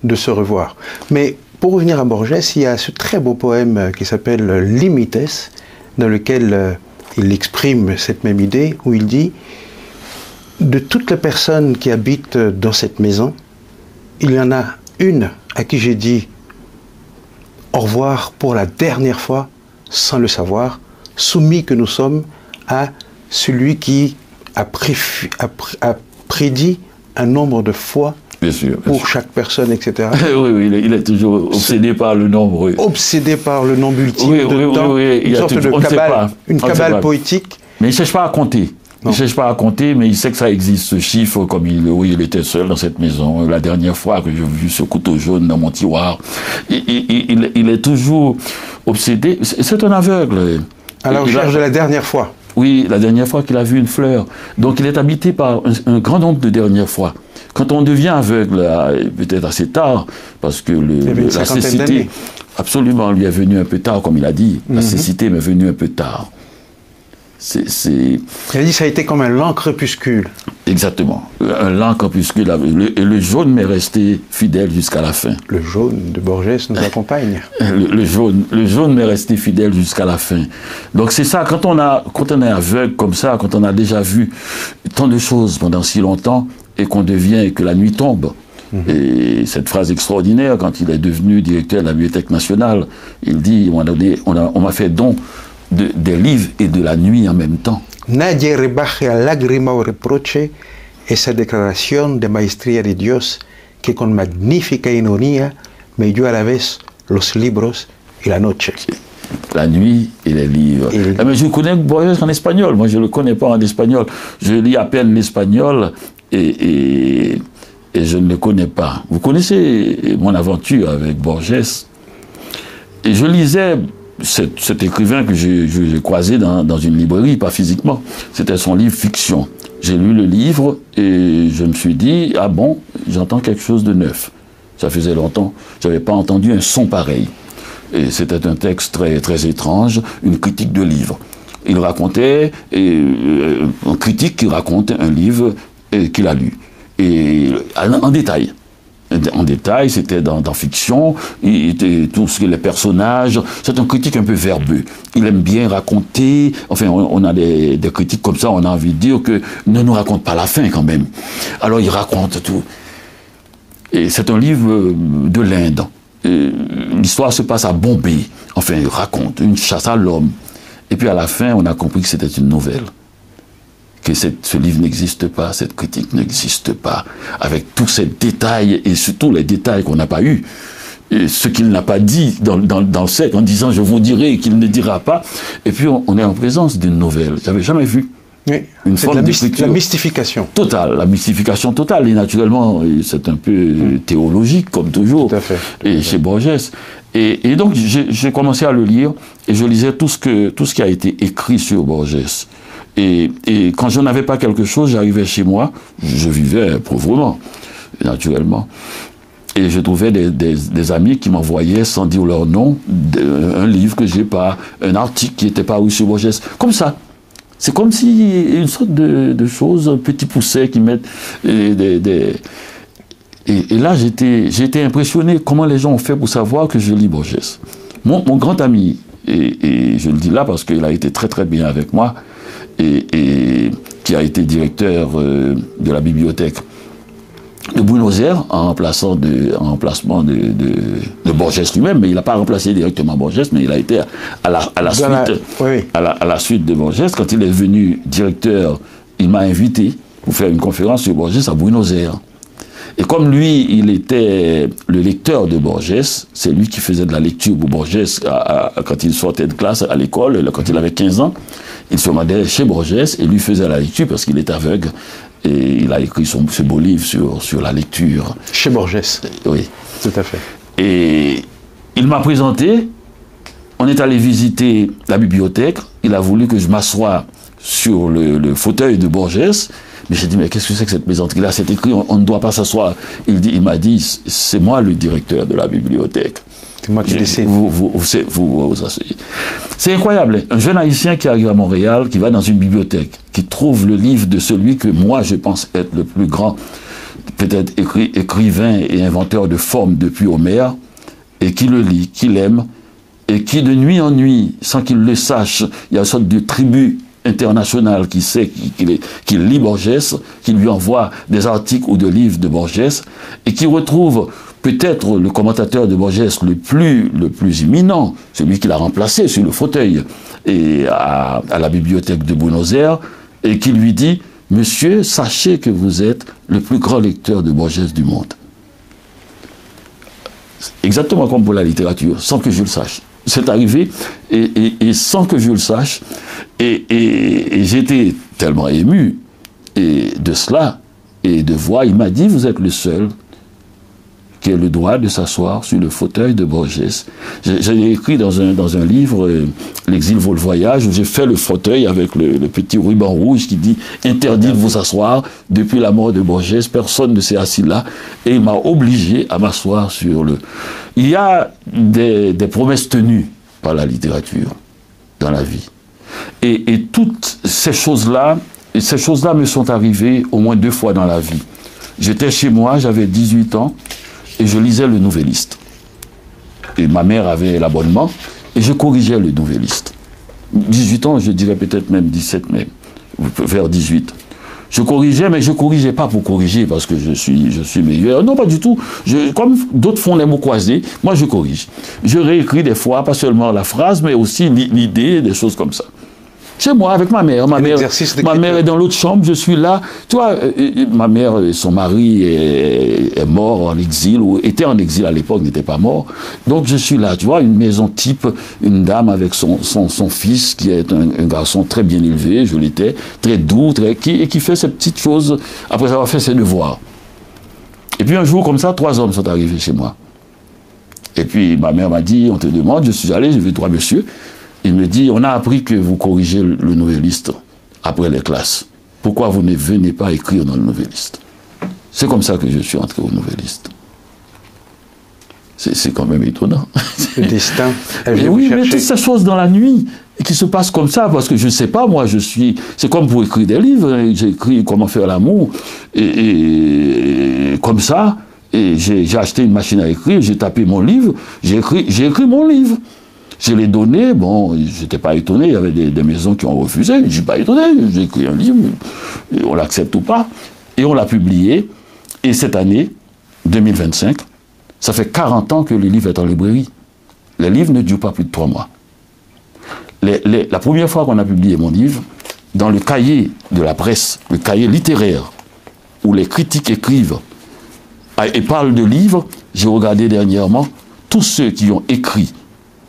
de se revoir. Mais pour revenir à Borges, il y a ce très beau poème qui s'appelle Limites, dans lequel il exprime cette même idée, où il dit « De toutes les personnes qui habitent dans cette maison, il y en a une à qui j'ai dit au revoir pour la dernière fois, sans le savoir, soumis que nous sommes à celui qui a prédit un nombre de fois pour chaque personne, etc. » Oui, il est toujours obsédé par le nombre. Oui. Obsédé par le nombre ultime de temps, une sorte de cabale poétique. Mais il ne cherche pas à compter. Il ne cherche pas à compter, mais il sait que ça existe, ce chiffre, comme il était seul dans cette maison. La dernière fois que j'ai vu ce couteau jaune dans mon tiroir, il est toujours obsédé. C'est un aveugle. À la recherche de la dernière fois. Oui, la dernière fois qu'il a vu une fleur. Donc il est habité par un grand nombre de dernières fois. Quand on devient aveugle, peut-être assez tard, parce que la cécité, absolument, lui est venue un peu tard, comme il a dit. La cécité m'est venue un peu tard. Il a dit ça a été comme un lent crépuscule. Exactement. Un lent crépuscule. Et le jaune m'est resté fidèle jusqu'à la fin. Le jaune de Borges nous accompagne. Le jaune m'est resté fidèle jusqu'à la fin. Donc c'est ça, quand on est aveugle comme ça, quand on a déjà vu tant de choses pendant si longtemps, et qu'on devient, et que la nuit tombe. Et cette phrase extraordinaire, quand il est devenu directeur de la Bibliothèque nationale, il dit, on m'a fait don des livres et de la nuit en même temps. Nadie rebaje a lágrima o reproche esa declaración de maestría de Dios que con magnífica ironía me dio a la vez los libros y la noche. La nuit et les livres. Mais je connais Borges en espagnol. Moi, je ne le connais pas en espagnol. Je lis à peine l'espagnol et je ne le connais pas. Vous connaissez mon aventure avec Borges. Et je lisais cet écrivain que j'ai croisé dans une librairie, pas physiquement. C'était son livre Fiction. J'ai lu le livre et je me suis dit, ah bon, j'entends quelque chose de neuf. Ça faisait longtemps, je n'avais pas entendu un son pareil. Et c'était un texte très, très étrange, une critique de livre. Il racontait, un critique qui raconte un livre qu'il a lu. Et en détail. En détail, c'était dans Fiction, tout ce que les personnages, c'est un critique un peu verbeux. Il aime bien raconter, enfin on a des critiques comme ça, on a envie de dire que ne nous raconte pas la fin quand même. Alors il raconte tout. Et c'est un livre de l'Inde. L'histoire se passe à Bombay. Enfin, il raconte une chasse à l'homme. Et puis à la fin, on a compris que c'était une nouvelle. Que ce livre n'existe pas, cette critique n'existe pas, avec tous ces détails, et surtout les détails qu'on n'a pas eus, et ce qu'il n'a pas dit dans le siècle, en disant « je vous dirai » qu'il ne dira pas, et puis on est en présence d'une nouvelle. Je n'avais jamais vu Oui, une forme d'écriture. La mystification. Totale, la mystification totale. Et naturellement, c'est un peu théologique, comme toujours. Tout à fait. Et chez Borges. Et donc, j'ai commencé à le lire, et je lisais tout ce qui a été écrit sur Borges. Et quand je n'avais pas quelque chose, j'arrivais chez moi, je vivais pauvrement, naturellement. Et je trouvais des amis qui m'envoyaient, sans dire leur nom, un livre que j'ai pas, un article qui était paru sur Borges. Comme ça. C'est comme si une sorte de chose, un petit pousset qui mettent et là, j'ai été impressionné comment les gens ont fait pour savoir que je lis Borges. Mon grand ami, et je le dis là parce qu'il a été très très bien avec moi, et qui a été directeur de la bibliothèque de Buenos Aires, en remplacement de Borges lui-même, mais il n'a pas remplacé directement Borges, mais il a été à la suite de Borges. Quand il est venu directeur, il m'a invité pour faire une conférence sur Borges à Buenos Aires. Et comme lui, il était le lecteur de Borges, c'est lui qui faisait de la lecture pour Borges quand il sortait de classe à l'école, quand il avait 15 ans, il se rendait chez Borges et lui faisait la lecture parce qu'il est aveugle. Et il a écrit ce beau livre sur la lecture. Chez Borges. Oui. Tout à fait. Et il m'a présenté, on est allé visiter la bibliothèque, il a voulu que je m'assoie sur le fauteuil de Borges, mais j'ai dit, mais qu'est-ce que c'est que cette plaisanterie là? C'est écrit, on ne doit pas s'asseoir. Il m'a dit, c'est moi le directeur de la bibliothèque. C'est moi qui décide. Vous asseyez. C'est incroyable. Un jeune Haïtien qui arrive à Montréal, qui va dans une bibliothèque, qui trouve le livre de celui que moi je pense être le plus grand, peut-être écrivain et inventeur de formes depuis Homère, et qui le lit, qui l'aime, et qui de nuit en nuit, sans qu'il le sache, il y a une sorte de tribu internationale qui sait qu'il lit Borges, qui lui envoie des articles ou des livres de Borges, et qui retrouve peut-être le commentateur de Borges le plus imminent, celui qui l'a remplacé sur le fauteuil et à la bibliothèque de Buenos Aires, et qui lui dit, « Monsieur, sachez que vous êtes le plus grand lecteur de Borges du monde. » Exactement comme pour la littérature, sans que je le sache. C'est arrivé, et sans que je le sache, et j'étais tellement ému de cela, et de voir, il m'a dit, vous êtes le seul qui a le droit de s'asseoir sur le fauteuil de Borges. J'ai écrit dans un livre, L'exil vaut le voyage, où j'ai fait le fauteuil avec le petit ruban rouge qui dit « Interdit de vous asseoir, depuis la mort de Borges, personne ne s'est assis là », et il m'a obligé à m'asseoir sur le... Il y a des promesses tenues par la littérature dans la vie. Et toutes ces choses-là me sont arrivées au moins 2 fois dans la vie. J'étais chez moi, j'avais 18 ans, et je lisais le Nouvelliste. Et ma mère avait l'abonnement, et je corrigeais le Nouvelliste. 18 ans, je dirais peut-être même 17 même, vers 18. Je corrigeais, mais je ne corrigeais pas pour corriger, parce que je suis meilleur. Non, pas du tout. Comme d'autres font les mots croisés, moi je corrige. Je réécris des fois, pas seulement la phrase, mais aussi l'idée, des choses comme ça. Chez moi, avec ma mère. Ma mère est dans l'autre chambre, je suis là. Tu vois, ma mère, son mari est mort en exil, ou était en exil à l'époque, n'était pas mort. Donc je suis là, tu vois, une maison type, une dame avec son fils, qui est un garçon très bien élevé, je l'étais, très doux, qui fait ces petites choses après avoir fait ses devoirs. Et puis un jour, comme ça, 3 hommes sont arrivés chez moi. Et puis ma mère m'a dit, on te demande, je suis allé, j'ai vu 3 messieurs. Il me dit, on a appris que vous corrigez le Nouvelliste après les classes. Pourquoi vous ne venez pas écrire dans le Nouvelliste? C'est comme ça que je suis entré au Nouvelliste. C'est quand même étonnant. Le destin. Mais oui, mais toutes ces choses dans la nuit qui se passent comme ça, parce que je ne sais pas, moi, c'est comme pour écrire des livres. J'ai écrit Comment faire l'amour, et comme ça, et j'ai acheté une machine à écrire, j'ai tapé mon livre, j'ai écrit mon livre. Je l'ai donné, bon, j'étais pas étonné, il y avait des maisons qui ont refusé, je suis pas étonné, j'ai écrit un livre, on l'accepte ou pas, et on l'a publié, et cette année, 2025, ça fait 40 ans que le livre est en librairie. Les livres ne durent pas plus de 3 mois. La première fois qu'on a publié mon livre, dans le cahier de la presse, le cahier littéraire, où les critiques écrivent et parlent de livres, j'ai regardé dernièrement tous ceux qui ont écrit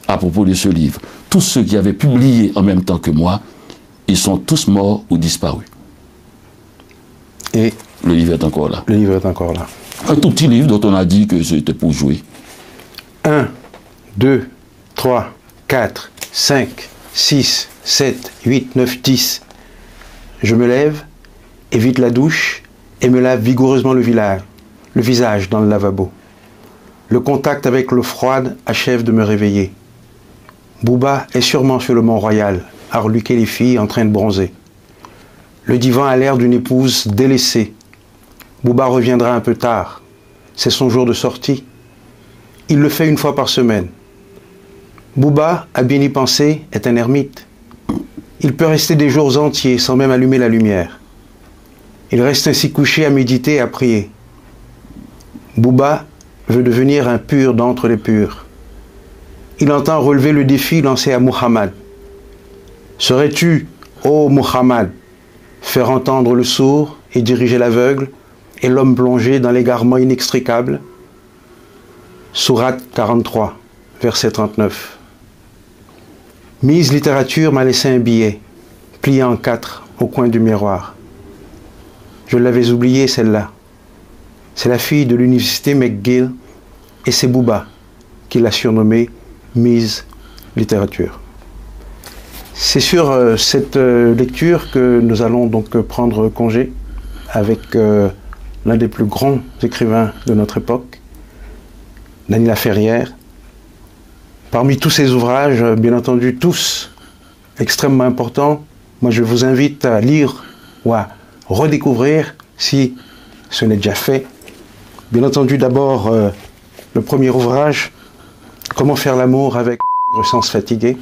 à propos de ce livre, tous ceux qui avaient publié en même temps que moi, ils sont tous morts ou disparus. Et le livre est encore là. Le livre est encore là. Un tout petit livre dont on a dit que c'était pour jouer. 1, 2, 3, 4, 5, 6, 7, 8, 9, 10. Je me lève, évite la douche et me lave vigoureusement le visage dans le lavabo. Le contact avec l'eau froide achève de me réveiller. Bouba est sûrement sur le Mont-Royal, à reluquer les filles en train de bronzer. Le divan a l'air d'une épouse délaissée. Bouba reviendra un peu tard. C'est son jour de sortie. Il le fait une fois par semaine. Bouba, à bien y penser, est un ermite. Il peut rester des jours entiers sans même allumer la lumière. Il reste ainsi couché à méditer et à prier. Bouba veut devenir un pur d'entre les purs. Il entend relever le défi lancé à Muhammad. Serais-tu, ô Muhammad, faire entendre le sourd et diriger l'aveugle et l'homme plongé dans l'égarement inextricable? Sourate 43, verset 39. Mise Littérature m'a laissé un billet, plié en 4 au coin du miroir. Je l'avais oublié, celle-là. C'est la fille de l'université McGill et c'est Bouba qui l'a surnommée Mise Littérature. C'est sur cette lecture que nous allons donc prendre congé avec l'un des plus grands écrivains de notre époque, Dany Laferrière. Parmi tous ses ouvrages, bien entendu tous extrêmement importants, moi je vous invite à lire ou à redécouvrir, si ce n'est déjà fait, bien entendu d'abord le premier ouvrage, Comment faire l'amour avec le sens fatigué.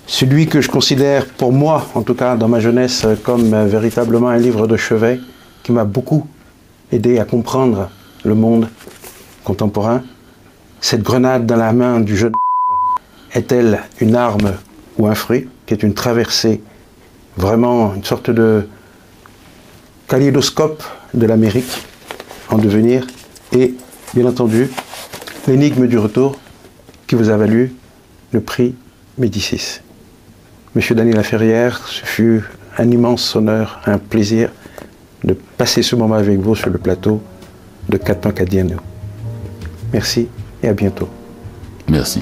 Celui que je considère, pour moi, en tout cas dans ma jeunesse, comme véritablement un livre de chevet qui m'a beaucoup aidé à comprendre le monde contemporain. Cette grenade dans la main du jeune est-elle une arme ou un fruit, qui est une traversée, vraiment une sorte de kaléidoscope de l'Amérique en devenir, et bien entendu, l'énigme du retour qui vous a valu le prix Médicis. Monsieur Dany Laferrière, ce fut un immense honneur, un plaisir de passer ce moment avec vous sur le plateau de Katan Kadiano. Merci et à bientôt. Merci.